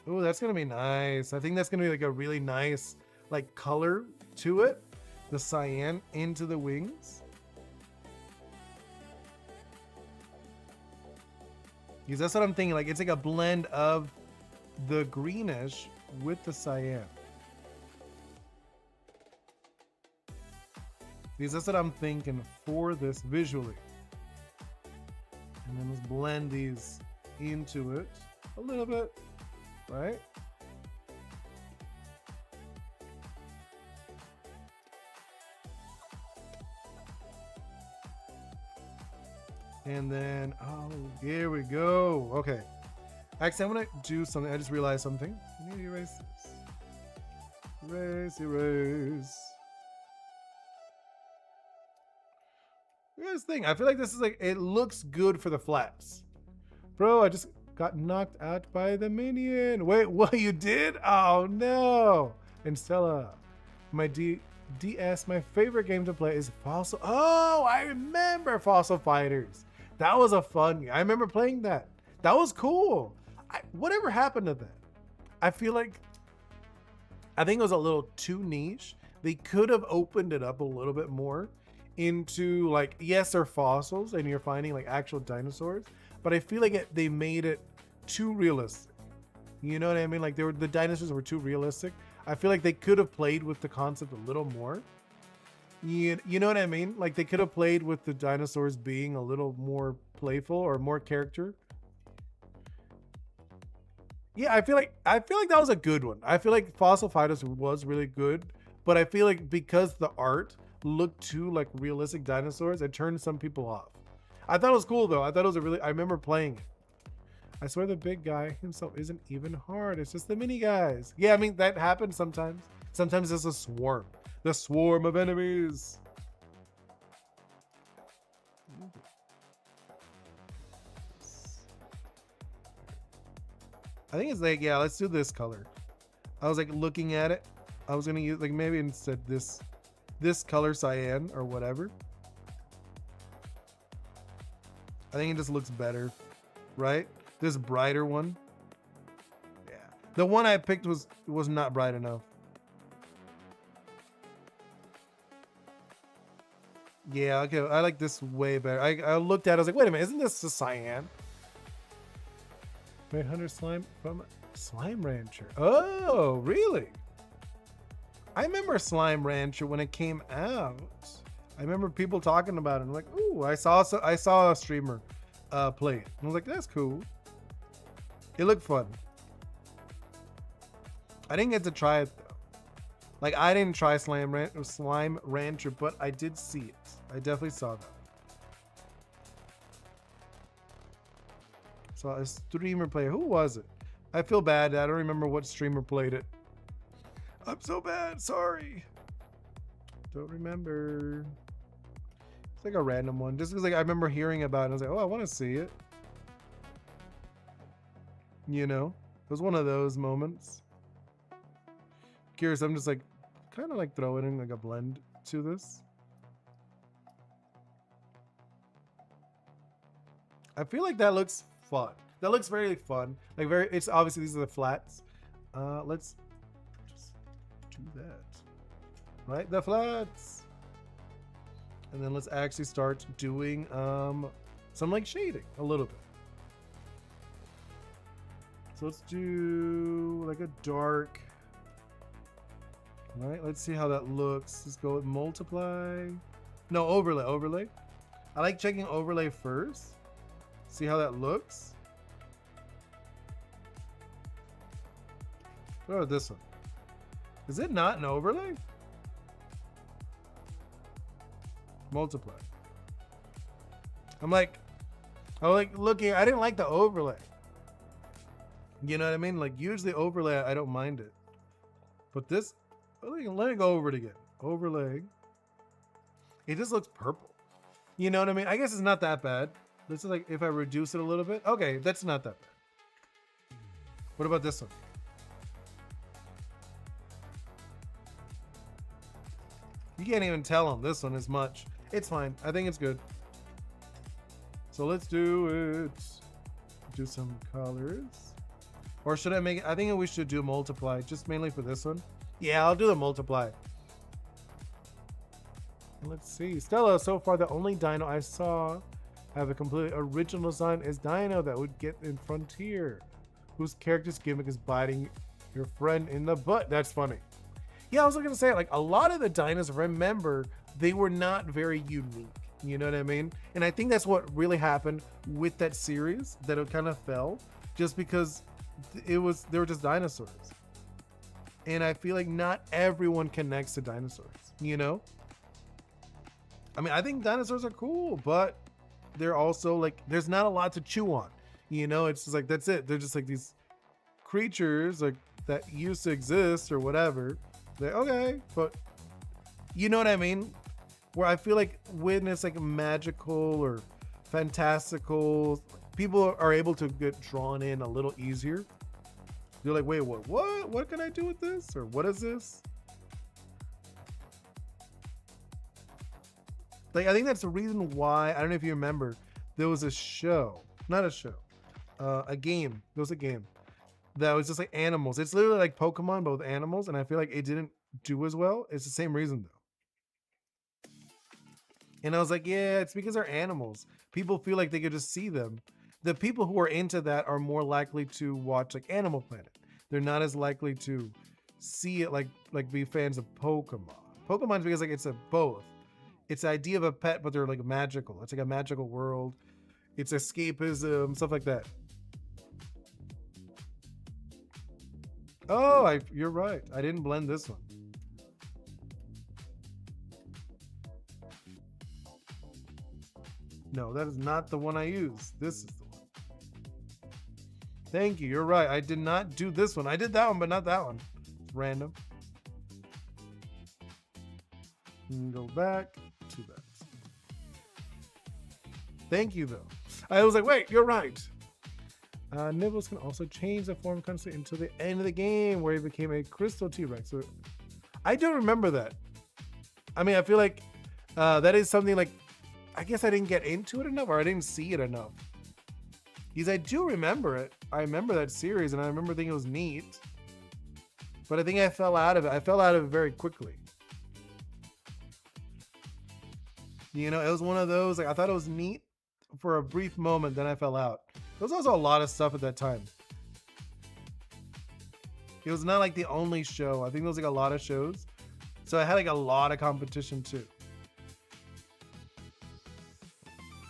Ooh, that's gonna be nice. I think that's gonna be like a really nice like color to it. The cyan into the wings. Because that's what I'm thinking, like it's like a blend of the greenish with the cyan. Because that's what I'm thinking for this visually. And then let's blend these into it a little bit, right? And then, oh, here we go. Okay. Actually, I'm gonna do something. I just realized something. I need to erase this. Erase, erase. Look at this thing. I feel like this is like, it looks good for the flaps. Bro, I just got knocked out by the minion. Wait, what, you did? Oh no. And Stella, my DS, my favorite game to play is Fossil. Oh, I remember Fossil Fighters. That was a fun game. I remember playing that. That was cool. Whatever happened to that? I feel like, I think it was a little too niche. They could have opened it up a little bit more into like, yes, they're fossils and you're finding like actual dinosaurs, but I feel like they made it too realistic. You know what I mean? Like the dinosaurs were too realistic. I feel like they could have played with the concept a little more. You know what I mean? Like they could have played with the dinosaurs being a little more playful or more character. Yeah, I feel like that was a good one. I feel like Fossil Fighters was really good, but I feel like because the art looked too like realistic dinosaurs, it turned some people off. I thought it was cool though. I thought it was I remember playing it. I swear the big guy himself isn't even hard. It's just the mini guys. Yeah, I mean, that happens sometimes. Sometimes it's a swarm. The swarm of enemies. I think it's like, yeah, let's do this color. I was like looking at it. I was gonna use like maybe instead this color cyan or whatever. I think it just looks better, right? This brighter one. Yeah. The one I picked was not bright enough. Yeah, okay, I like this way better. I looked at it, I was like, wait a minute, isn't this the cyan? Wait, Hunter Slime from Slime Rancher. Oh, really? I remember Slime Rancher when it came out. I remember people talking about it. I'm like, ooh, I saw a streamer play it. I was like, that's cool. It looked fun. I didn't get to try it though. Like I didn't try Slime Rancher, but I did see it. I definitely saw that. Saw a streamer play. Who was it? I feel bad. I don't remember what streamer played it. I'm so bad. Sorry. Don't remember. It's like a random one. Just because like I remember hearing about it. I was like, oh, I want to see it. You know, it was one of those moments. Curious. I'm just like kind of like throwing in like a blend to this. I feel like that looks fun. That looks very fun. Like very, it's obviously these are the flats. Let's just do that. Right, the flats. And then let's actually start doing some like shading a little bit. So let's do like a dark. All right, let's see how that looks. Let's go with multiply. No, overlay. I like checking overlay first. See how that looks. What about this one? Is it not an overlay? Multiply. I'm like looking, I didn't like the overlay. You know what I mean? Like usually overlay, I don't mind it. But this, let me go over it again. Overlay. It just looks purple. You know what I mean? I guess it's not that bad. This is like, if I reduce it a little bit. Okay, that's not that bad. What about this one? You can't even tell on this one as much. It's fine. I think it's good. So let's do it. Do some colors. Or should I make it? I think we should do multiply, just mainly for this one. Yeah, I'll do the multiply. Let's see. Stella, so far the only dino I saw have a completely original design is Dino that would get in Frontier, whose character's gimmick is biting your friend in the butt. That's funny. Yeah, I was gonna say, like, a lot of the dinos, remember, they were not very unique. You know what I mean? And I think that's what really happened with that series, that it kind of fell, just because they were just dinosaurs. And I feel like not everyone connects to dinosaurs, you know? I mean, I think dinosaurs are cool, but they're also like, there's not a lot to chew on. You know, it's just like, that's it. They're just like these creatures like that used to exist or whatever. They're okay, but you know what I mean? Where I feel like when it's like magical or fantastical, people are able to get drawn in a little easier. They're like, wait, what can I do with this? Or what is this? Like, I think that's the reason why, I don't know if you remember, there was a show, not a show, a game. There was a game that was just like animals. It's literally like Pokemon, but with animals. And I feel like it didn't do as well. It's the same reason though. And I was like, yeah, it's because they're animals. People feel like they could just see them. The people who are into that are more likely to watch like Animal Planet. They're not as likely to see it like be fans of Pokemon. Pokemon's because like it's a both. It's the idea of a pet, but they're like magical. It's like a magical world. It's escapism, stuff like that. Oh, you're right. I didn't blend this one. No, that is not the one I use. This is the one. Thank you. You're right. I did not do this one. I did that one, but not that one. It's random. And go back to that. Thank you, though. I was like, wait, you're right. Nibbles can also change the form constantly until the end of the game, where he became a crystal T-Rex. So I do remember that. I mean, I feel like that is something like, I guess I didn't get into it enough, or I didn't see it enough. Because I do remember it. I remember that series, and I remember thinking it was neat. But I think I fell out of it. I fell out of it very quickly. You know, it was one of those, like, I thought it was neat for a brief moment, then I fell out. There was also a lot of stuff at that time. It was not like the only show. I think there was like a lot of shows. So I had like a lot of competition too.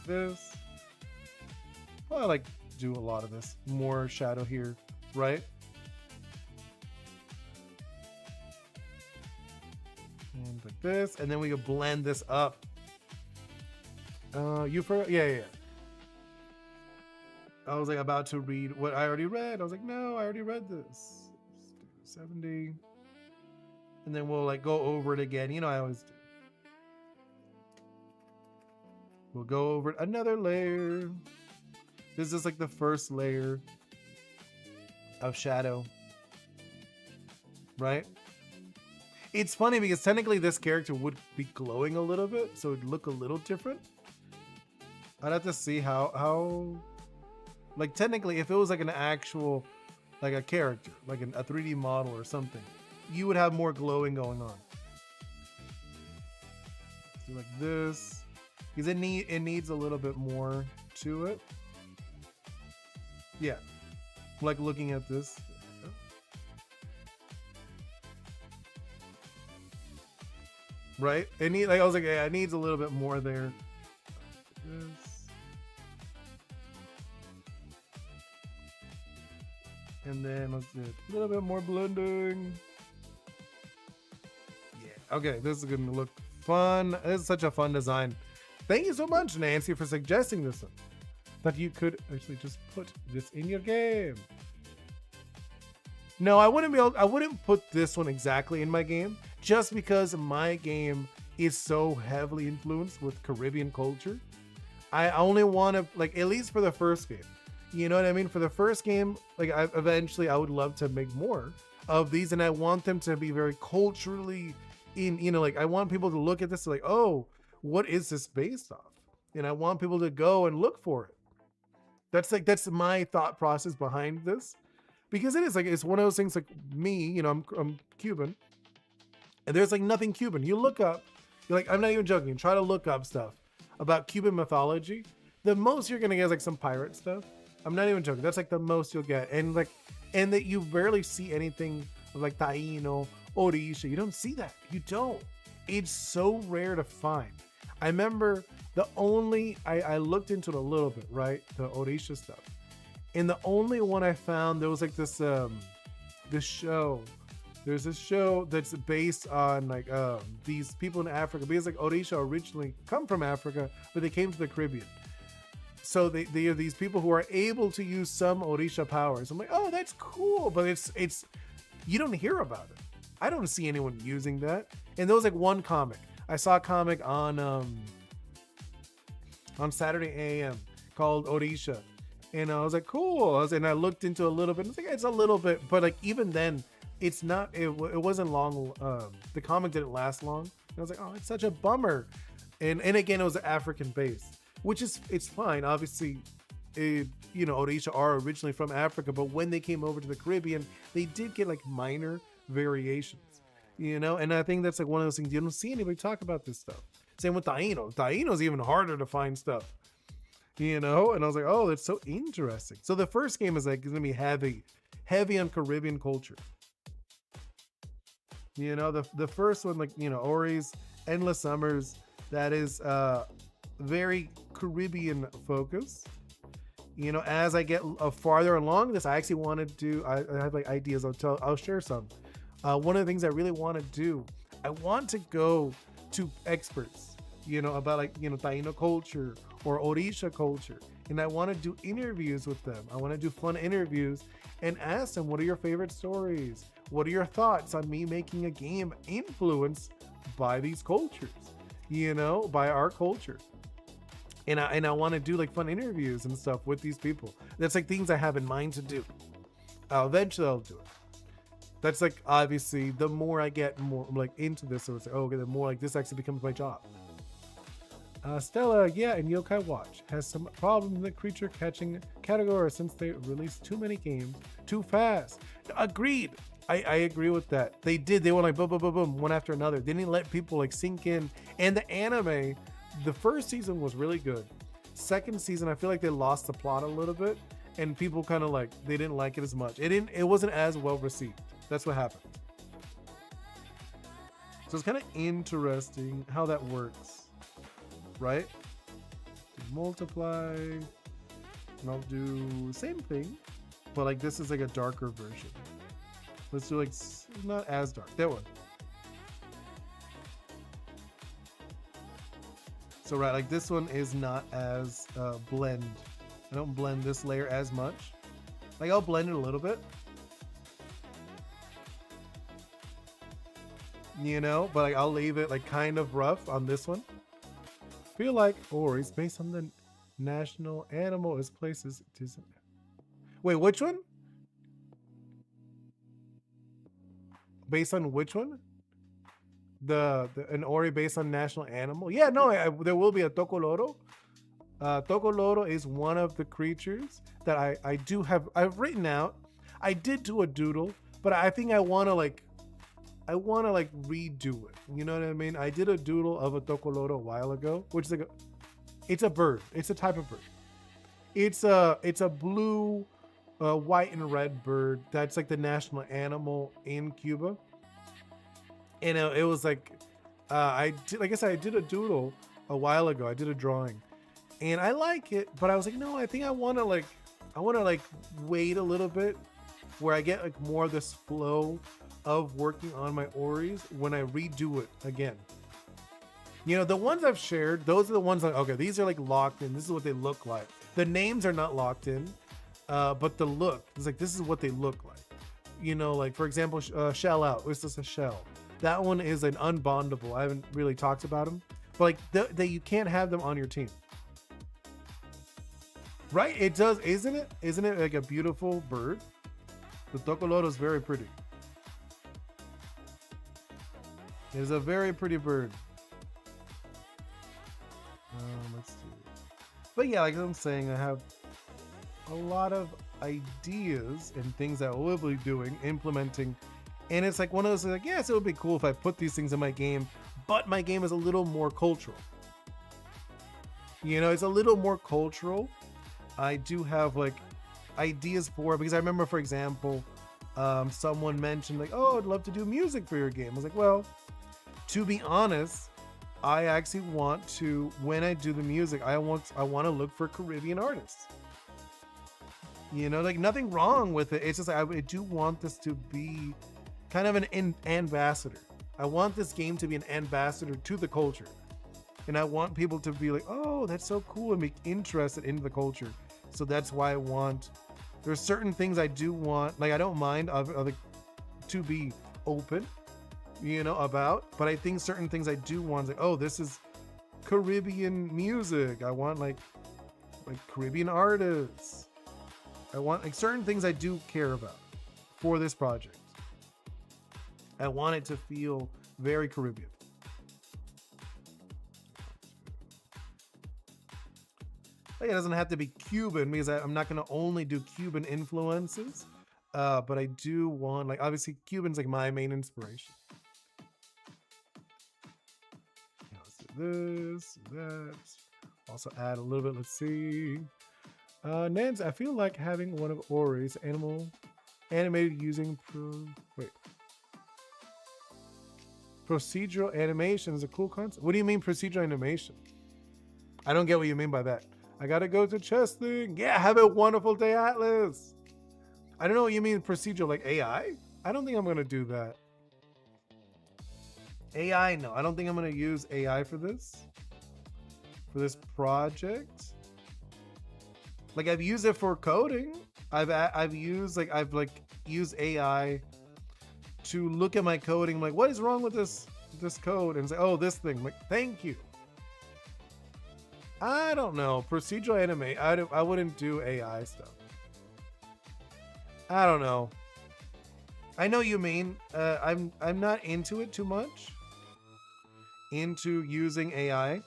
This. Well, I like do a lot of this. More shadow here, right? And like this. And then we could blend this up. You forgot? Yeah. I was like about to read what I already read. I was like, no, I already read this. 70. And then we'll like go over it again. You know, I always do. We'll go over it. Another layer. This is like the first layer of shadow. Right? It's funny because technically this character would be glowing a little bit, so it would look a little different. I'd have to see how Like technically, if it was like an actual, like a character, like a 3D model or something, you would have more glowing going on. So like this, because it needs a little bit more to it. Yeah, like looking at this. Right? Like I was like, yeah, it needs a little bit more there. This. And then let's do a little bit more blending. Yeah. Okay, this is gonna look fun. This is such a fun design. Thank you so much, Nancy, for suggesting this one. That you could actually just put this in your game. No, I wouldn't put this one exactly in my game, just because my game is so heavily influenced with Caribbean culture. I only want to, like, at least for the first game. You know what I mean? For the first game, like, eventually I would love to make more of these, and I want them to be very culturally like, I want people to look at this like, oh, what is this based off? And I want people to go and look for it. That's my thought process behind this. Because it is like, it's one of those things like me, I'm Cuban, and there's like nothing Cuban. You look up, you're like, I'm not even joking, try to look up stuff about Cuban mythology. The most you're gonna get is like some pirate stuff. I'm not even joking. That's like the most you'll get. And that you rarely see anything of like Taino, Orisha. You don't see that. You don't. It's so rare to find. I remember I looked into it a little bit, right? The Orisha stuff. And the only one I found, there was like this show. There's this show that's based on like these people in Africa, because like Orisha originally come from Africa, but they came to the Caribbean. So they are these people who are able to use some Orisha powers. I'm like, oh, that's cool, but it's you don't hear about it. I don't see anyone using that. And there was like one comic. I saw a comic on Saturday AM called Orisha. And I was like, cool. And I looked into a little bit. And it's a little bit, but like even then, it's not. It wasn't long. The comic didn't last long. And I was like, oh, it's such a bummer. And again, it was African based, which is it's fine. Obviously, Orisha are originally from Africa, but when they came over to the Caribbean, they did get like minor variations. And I think that's like one of those things you don't see anybody talk about this stuff. Same with Taino. Taino's even harder to find stuff. And I was like, oh, that's so interesting. So the first game is like going to be heavy on Caribbean culture. The first one, like, Ori's Endless Summers, that is very Caribbean focused. As I get farther along this, I actually want to do, I have like ideas. I'll share some. One of the things I really want to do, I want to go to experts, about like, Taino culture or Orisha culture. And I want to do interviews with them. I want to do fun interviews and ask them, what are your favorite stories? What are your thoughts on me making a game influenced by these cultures, by our culture? And I want to do like fun interviews and stuff with these people. That's like things I have in mind to do. Eventually I'll do it. That's like, obviously, the more I get more like into this, so it's like, oh, okay, the more like this actually becomes my job. Stella, yeah, and Yokai Watch has some problems in the creature catching category since they released too many games too fast. Agreed. I agree with that. They were like boom, boom, boom, boom, one after another. They didn't let people like sink in. And the anime, the first season was really good. Second season, I feel like they lost the plot a little bit, and people kind of like, they didn't like it as much. It wasn't as well received. That's what happened. So it's kind of interesting how that works. Right? Multiply, and I'll do the same thing, but like this is like a darker version. Let's do like not as dark. That one. So right, like this one is not as blend. I don't blend this layer as much. Like I'll blend it a little bit, but like I'll leave it like kind of rough on this one. Feel like Ori's based on the national animal is places. Wait, which one? Based on which one? An Ori based on national animal? Yeah, no, there will be a Tokoloro. Tokoloro is one of the creatures that I've written out. I did do a doodle, but I think I want to like redo it. You know what I mean? I did a doodle of a Tokoloro a while ago, which is like it's a bird. It's a type of bird. It's a blue, white and red bird. That's like the national animal in Cuba. And it was like like I said, I did a doodle a while ago. I did a drawing, and I like it, but I was like, no, I think I want to like wait a little bit, where I get like more of this flow of working on my oris when I redo it again. You know, the ones I've shared, those are the ones like, okay, these are like locked in. This is what they look like. The names are not locked in, but the look is like, this is what they look like. You know, like for example, Shell Out. It's just a shell. That one is an unbondable. I haven't really talked about them, but like you can't have them on your team. Right? It does, isn't it? Isn't it like a beautiful bird? The Tokoloro is very pretty. It is a very pretty bird. Let's see. But yeah, like I'm saying, I have a lot of ideas and things that we'll be doing, implementing. And it's like one of those things like, yes, it would be cool if I put these things in my game, but my game is a little more cultural. You know, it's a little more cultural. I do have like ideas for it, because I remember, for example, someone mentioned like, oh, I'd love to do music for your game. I was like, well, to be honest, I actually want to, when I do the music, I want to look for Caribbean artists. You know, like nothing wrong with it. It's just like, I do want this to be kind of an ambassador. I want this game to be an ambassador to the culture. And I want people to be like, oh, that's so cool, and be interested in the culture. So that's why I want, there's certain things I do want, like I don't mind to be open, you know, about, but I think certain things I do want, like, oh, this is Caribbean music. I want like Caribbean artists. I want like certain things I do care about for this project. I want it to feel very Caribbean. Like, it doesn't have to be Cuban, because I'm not going to only do Cuban influences, but I do want, like, obviously Cuban's like my main inspiration. Let's do this, that. Also add a little bit. Let's see. Nans, I feel like having one of Ori's animal animated using procedural animation is a cool concept. What do you mean procedural animation? I don't get what you mean by that. I gotta go to chess thing. Yeah, have a wonderful day, Atlas. I don't know what you mean procedural, like AI? I don't think I'm gonna do that. AI, no. I don't think I'm gonna use AI for this project. Like I've used it for coding. I've used AI to look at my coding. I'm like, what is wrong with this code? And say, oh, this thing. I'm like, thank you. I don't know. Procedural anime. I wouldn't do AI stuff. I don't know. I know what you mean. I'm not into it too much. Into using AI.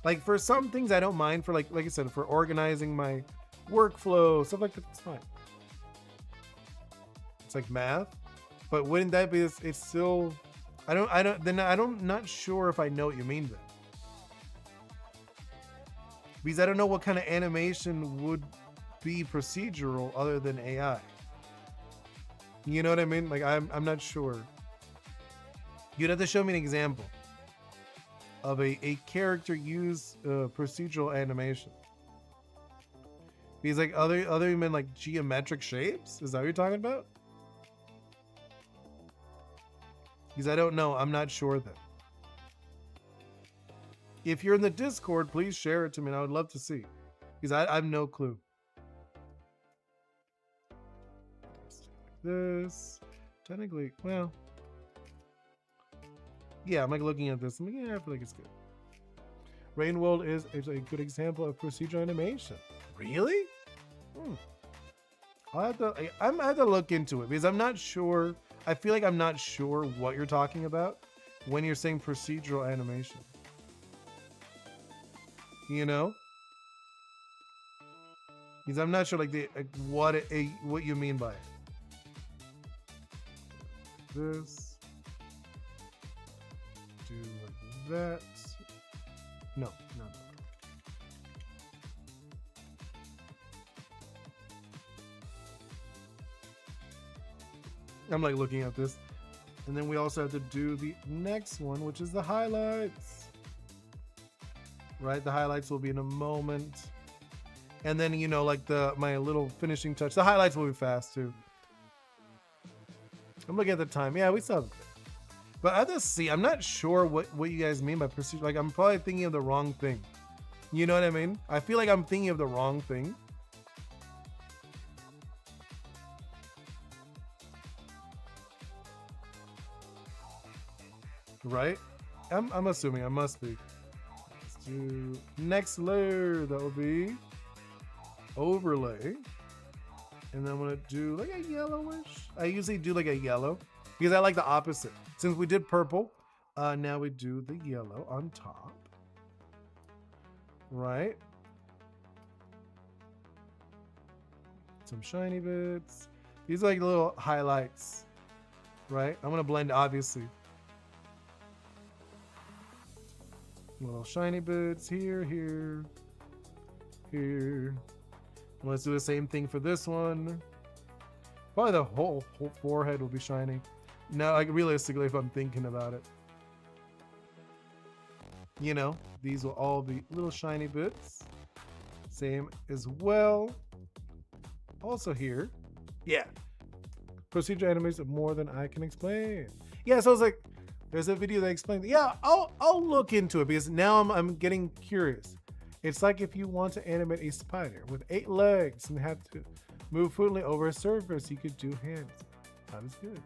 Like for some things I don't mind, for like I said, for organizing my workflow, stuff like that, it's fine. It's like math. But wouldn't that be, it's still, not sure if I know what you mean then. Because I don't know what kind of animation would be procedural other than AI. You know what I mean? Like I'm not sure. You'd have to show me an example of a character use procedural animation. Because like other than like geometric shapes? Is that what you're talking about? Because I don't know. I'm not sure then. If you're in the Discord, please share it to me, and I would love to see. Because I have no clue. This. Technically, well. Yeah, I'm like looking at this. I'm like, yeah, I feel like it's good. Rain World is a good example of procedural animation. Really? I have to look into it, because I'm not sure. I feel like I'm not sure what you're talking about when you're saying procedural animation. you know? Because I'm not sure like what you mean by it. This. Do like that. No. I'm like looking at this. And then we also have to do the next one, which is the highlights. Right? The highlights will be in a moment. And then, you know, like my little finishing touch. The highlights will be fast too. I'm looking at the time. Yeah, we still have a bit. But I just see, I'm not sure what you guys mean by procedure. Like, I'm probably thinking of the wrong thing. You know what I mean? I feel like I'm thinking of the wrong thing. Right? I'm assuming I must be. Let's do next layer. That will be overlay. And then I'm gonna do like a yellowish. I usually do like a yellow because I like the opposite. Since we did purple, now we do the yellow on top. Right? Some shiny bits. These are like little highlights. Right? I'm gonna blend obviously. Little shiny bits here. Let's do the same thing for this one. Probably the whole forehead will be shiny. Now, like realistically, if I'm thinking about it. You know, these will all be little shiny bits. Same as well. Also here. Yeah. Procedure animates more than I can explain. Yeah, so it's like, there's a video that explains. Yeah, I'll look into it because now I'm getting curious. It's like if you want to animate a spider with 8 legs and have to move fluently over a surface, you could do hands. That is good.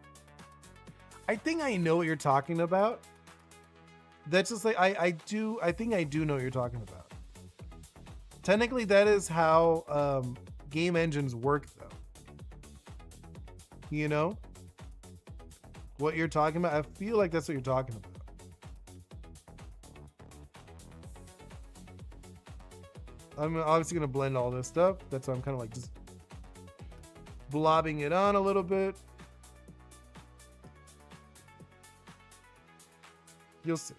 I think I know what you're talking about. That's just like I think I do know what you're talking about. Technically, that is how game engines work, though. You know? What you're talking about, I feel like that's what you're talking about. I'm obviously going to blend all this stuff. That's why I'm kind of like just blobbing it on a little bit. You'll see.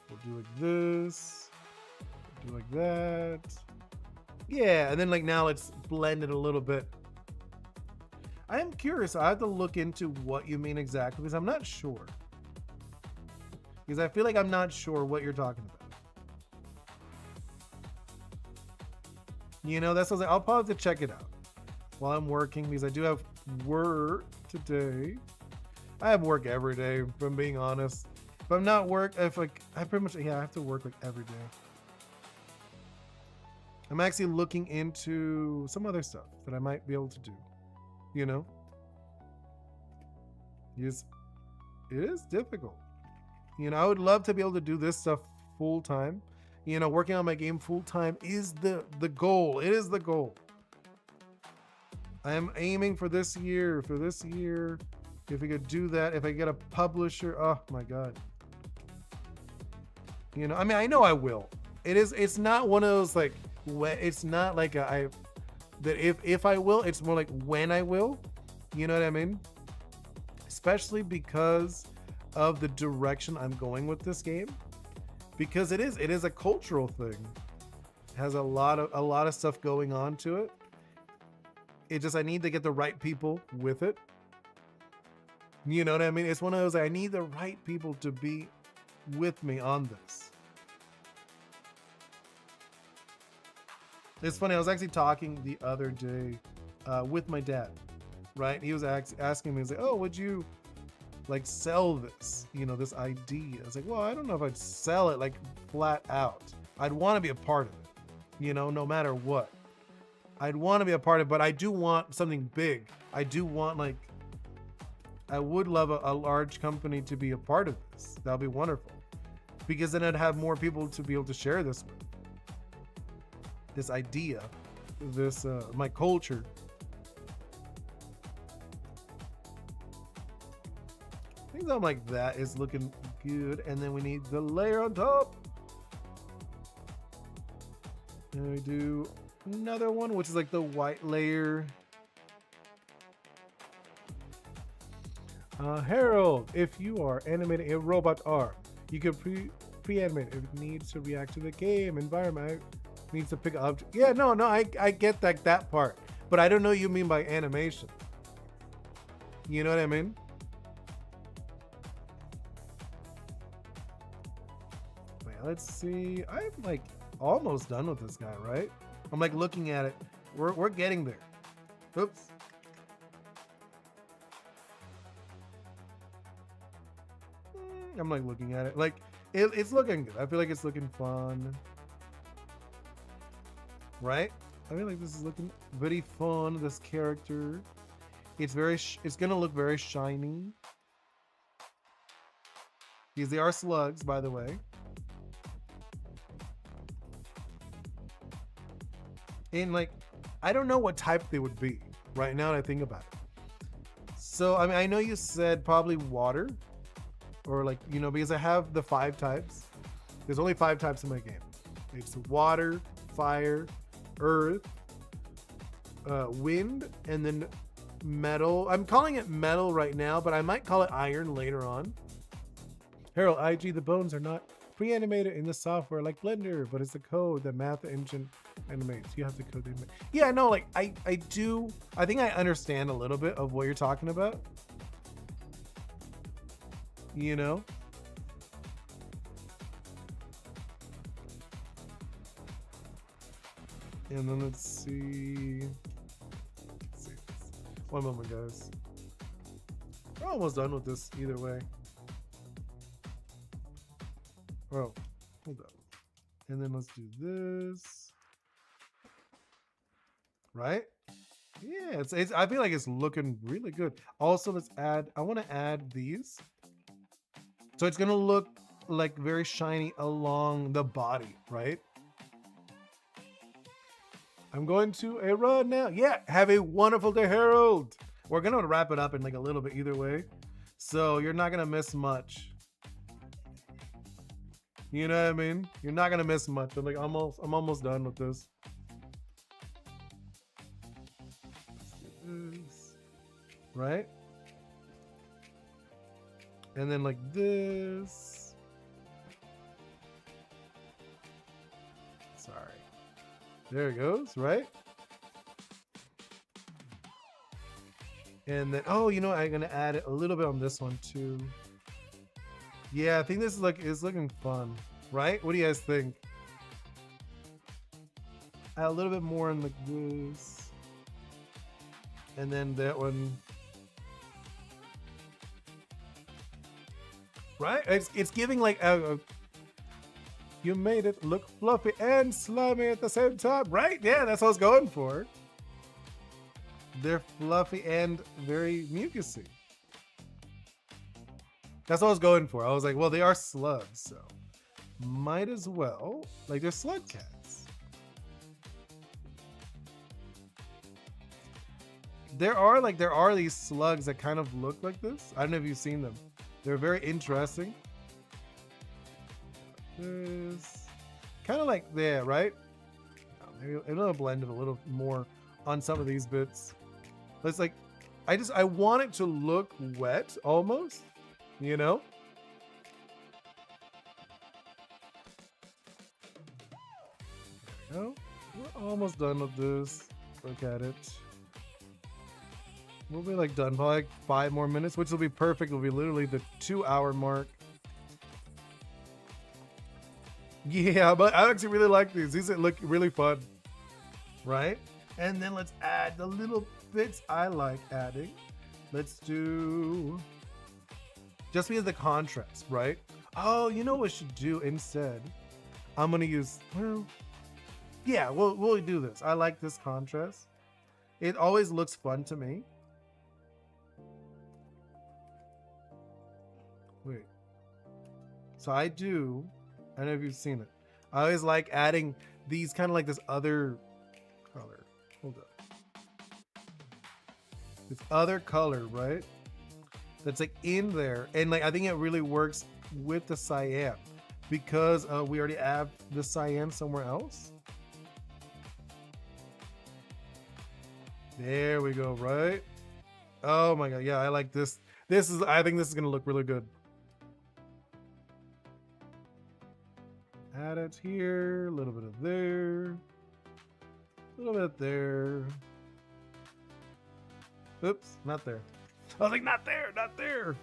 We'll do like this. Do like that. Yeah, and then like now let's blend it a little bit. I am curious. I have to look into what you mean exactly because I'm not sure. Because I feel like I'm not sure what you're talking about. You know, that's what I was like, I'll probably have to check it out while I'm working because I do have work today. I have work every day, if I'm being honest. If I'm not I pretty much, I have to work like every day. I'm actually looking into some other stuff that I might be able to do. You know? Yes, it is difficult. You know, I would love to be able to do this stuff full time. You know, working on my game full time is the goal. It is the goal. I am aiming for this year. If we could do that, if I get a publisher, oh my God. You know, I mean, I know I will. It's not one of those like, it's not like if I will, it's more like when I will. You know what I mean? Especially because of the direction I'm going with this game. Because it is a cultural thing. It has a lot of stuff going on to it. I need to get the right people with it. You know what I mean? It's one of those, I need the right people to be with me on this. It's funny, I was actually talking the other day with my dad, right? He was asking me, he was like, oh, would you like sell this, you know, this idea? I was like, well, I don't know if I'd sell it like flat out. I'd want to be a part of it, you know, no matter what. I'd want to be a part of it, but I do want something big. I do want like, I would love a large company to be a part of this. That'll be wonderful. Because then I'd have more people to be able to share this with. This idea, this, my culture. Things something like that is looking good. And then we need the layer on top. And we do another one, which is like the white layer. Harold, if you are animating a robot arm, you can pre-animate if it needs to react to the game environment. It needs to pick up. Yeah, no, I get that part, but I don't know what you mean by animation. You know what I mean? Wait, let's see. I'm like almost done with this guy, right? I'm like looking at it. We're getting there. Oops. I'm like looking at it. Like it's looking good. I feel like it's looking fun. Right? I feel like this is looking very fun. This character. It's very. It's gonna look very shiny. Because they are slugs, by the way. And like, I don't know what type they would be right now that I think about it. So I mean, I know you said probably water, or like, you know, because I have the 5 types. There's only 5 types in my game. It's water, fire, earth, wind, and then metal. I'm calling it metal right now, but I might call it iron later on. Harold, IG, the bones are not pre-animated in the software like Blender, but it's the code that math engine animates. You have to code them. Yeah, no, like I do. I think I understand a little bit of what you're talking about. You know? And then let's see. One moment, guys. We're almost done with this either way. Oh, hold up. And then let's do this. Right? Yeah, it's I feel like it's looking really good. Also, let's add, I want to add these. So it's gonna look like very shiny along the body, right? I'm going to a run now. Yeah, have a wonderful day, Harold. We're gonna wrap it up in like a little bit either way. So you're not gonna miss much. You know what I mean? You're not gonna miss much. I'm almost done with this. Right? And then like this. Sorry. There it goes, right? And then, oh, you know, I'm gonna add a little bit on this one too. Yeah, I think this is looking fun, right? What do you guys think? Add a little bit more in like this. And then that one. Right? It's giving like you made it look fluffy and slimy at the same time, right? Yeah, that's what I was going for. They're fluffy and very mucusy. That's what I was going for. I was like, well, they are slugs, so might as well. Like, they're Slugcats. There are these slugs that kind of look like this. I don't know if you've seen them. They're very interesting. This kind of like there, right? Maybe a little blend it a little more on some of these bits. But it's like, I want it to look wet almost, you know? There we go. We're almost done with this. Look at it. We'll be like done by like 5 more minutes, which will be perfect. It'll be literally the 2-hour mark. Yeah, but I actually really like these. These look really fun, right? And then let's add the little bits I like adding. Let's do just because the contrast, right? Oh, you know what we should do instead? I'm gonna use, well, yeah, we'll do this. I like this contrast. It always looks fun to me. Wait. So I don't know if you've seen it. I always like adding these kind of like this other color. Hold up. This other color, right? That's like in there. And like, I think it really works with the cyan because we already have the cyan somewhere else. There we go, right? Oh my god, yeah, I like this. I think this is gonna look really good. Add it here, a little bit of there, a little bit there. Oops, not there. I was like, not there, not there.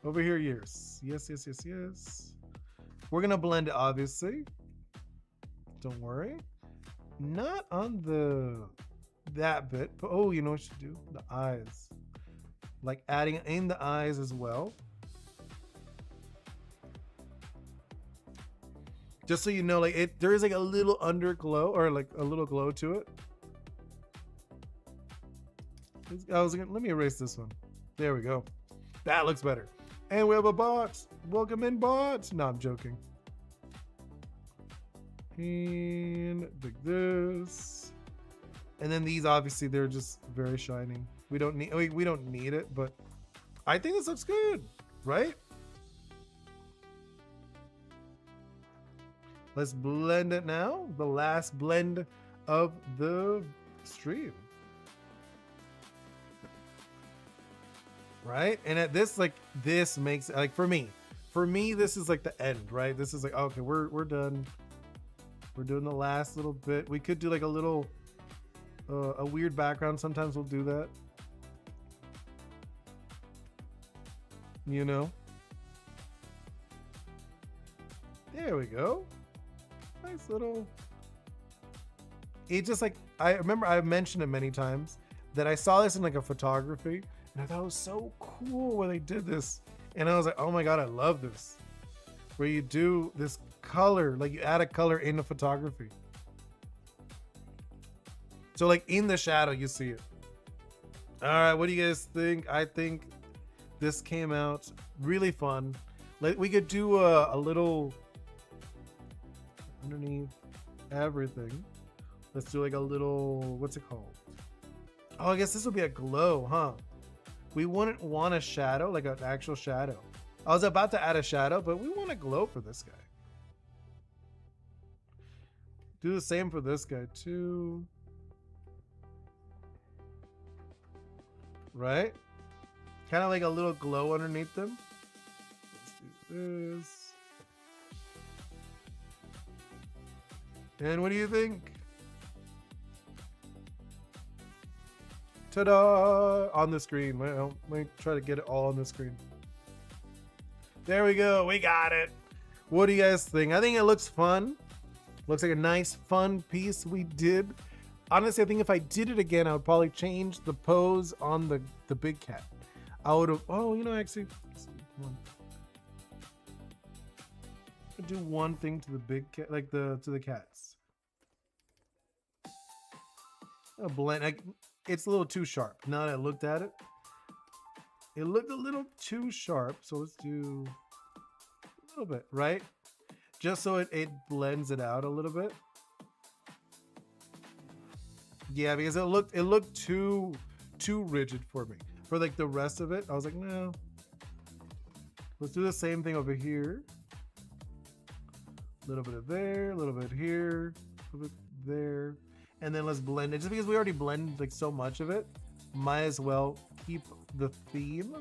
Over here, yes. Yes, yes, yes, yes. We're gonna blend it, obviously. Don't worry. Not on that bit, but oh, you know what you should do? The eyes. Like adding in the eyes as well. Just so you know, like there is like a little underglow or like a little glow to it. Let me erase this one. There we go. That looks better. And we have a bot. Welcome in, bot. No, I'm joking. And like this. And then these, obviously, they're just very shining. We don't need it, but I think this looks good, right? Let's blend it now. The last blend of the stream. Right? And at this, like, this makes, like, for me, this is like the end, right? This is like, okay, we're done. We're doing the last little bit. We could do like a little, a weird background. Sometimes we'll do that. You know? There we go. Nice little. It just like, I remember I've mentioned it many times that I saw this in like a photography and I thought it was so cool when they did this. And I was like, oh my God, I love this. Where you do this color, like you add a color in the photography. So like in the shadow, you see it. All right, what do you guys think? I think this came out really fun. Like we could do a little underneath everything. Let's do like a little, what's it called? Oh, I guess this will be a glow, huh? We wouldn't want a shadow, like an actual shadow. I was about to add a shadow, but we want a glow for this guy. Do the same for this guy too. Right? Kind of like a little glow underneath them. Let's do this. And what do you think? Ta-da! On the screen. Well, let me try to get it all on the screen. There we go. We got it. What do you guys think? I think it looks fun. Looks like a nice, fun piece we did. Honestly, I think if I did it again, I would probably change the pose on the big cat. I would have, oh, you know, actually, I'd do one thing to the big cat, like to the cats. A blend, like, it's a little too sharp. Now that I looked at it, it looked a little too sharp. So let's do a little bit, right? Just so it blends it out a little bit. Yeah, because it looked too rigid for me. For like the rest of it, I was like, no. Let's do the same thing over here. A little bit of there, a little bit here, a little bit there. And then let's blend it. Just because we already blended like so much of it, might as well keep the theme.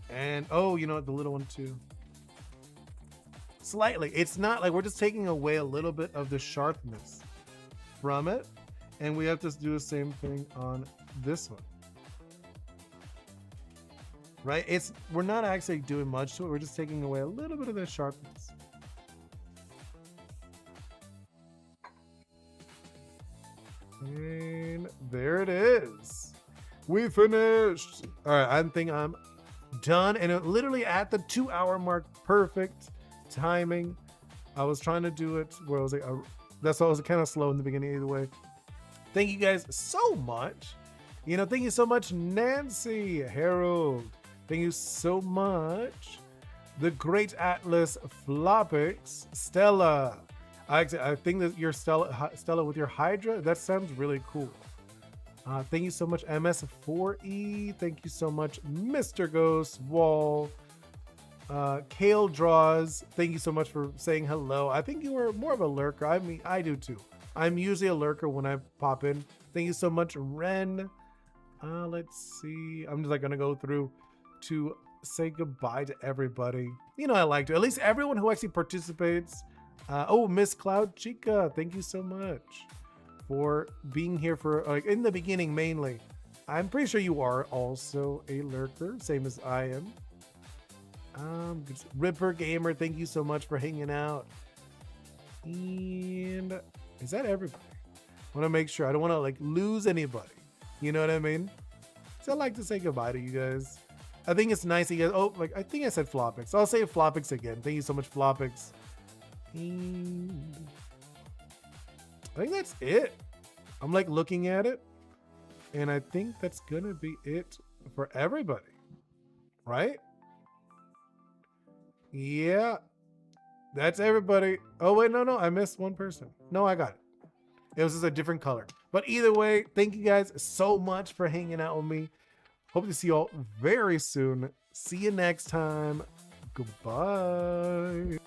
And oh, you know what, the little one too. Slightly. It's not like we're just taking away a little bit of the sharpness from it. And we have to do the same thing on this one. Right? We're not actually doing much to it. We're just taking away a little bit of the sharpness. And there it is. We finished. All right, I think I'm done. And it literally at the 2-hour mark, perfect timing. I was trying to do it where I was like, that's why I was kind of slow in the beginning either way. Thank you guys so much. You know, thank you so much, Nancy, Harold. Thank you so much. The Great Atlas Floppix, Stella. I think that you're Stella with your Hydra. That sounds really cool. Thank you so much, MS4E. Thank you so much, Mr. Ghost, Wall. Kale Draws. Thank you so much for saying hello. I think you were more of a lurker. I mean, I do too. I'm usually a lurker when I pop in. Thank you so much, Ren. Let's see. I'm just like gonna go through to say goodbye to everybody. You know, I like to, at least everyone who actually participates. Oh, Miss Cloud Chica, thank you so much for being here for like in the beginning mainly. I'm pretty sure you are also a lurker, same as I am. Ripper Gamer, thank you so much for hanging out. And is that everybody? I want to make sure I don't want to like lose anybody. You know what I mean? So I like to say goodbye to you guys. I think it's nice you guys. Oh, like I think I said Flopix. I'll say Flopix again. Thank you so much, Flopix. And I think that's it. I'm like looking at it, and I think that's gonna be it for everybody, right? Yeah, that's everybody. Oh wait, no, I missed one person. No, I got it. It was just a different color. But either way, thank you guys so much for hanging out with me. Hope to see you all very soon. See you next time. Goodbye.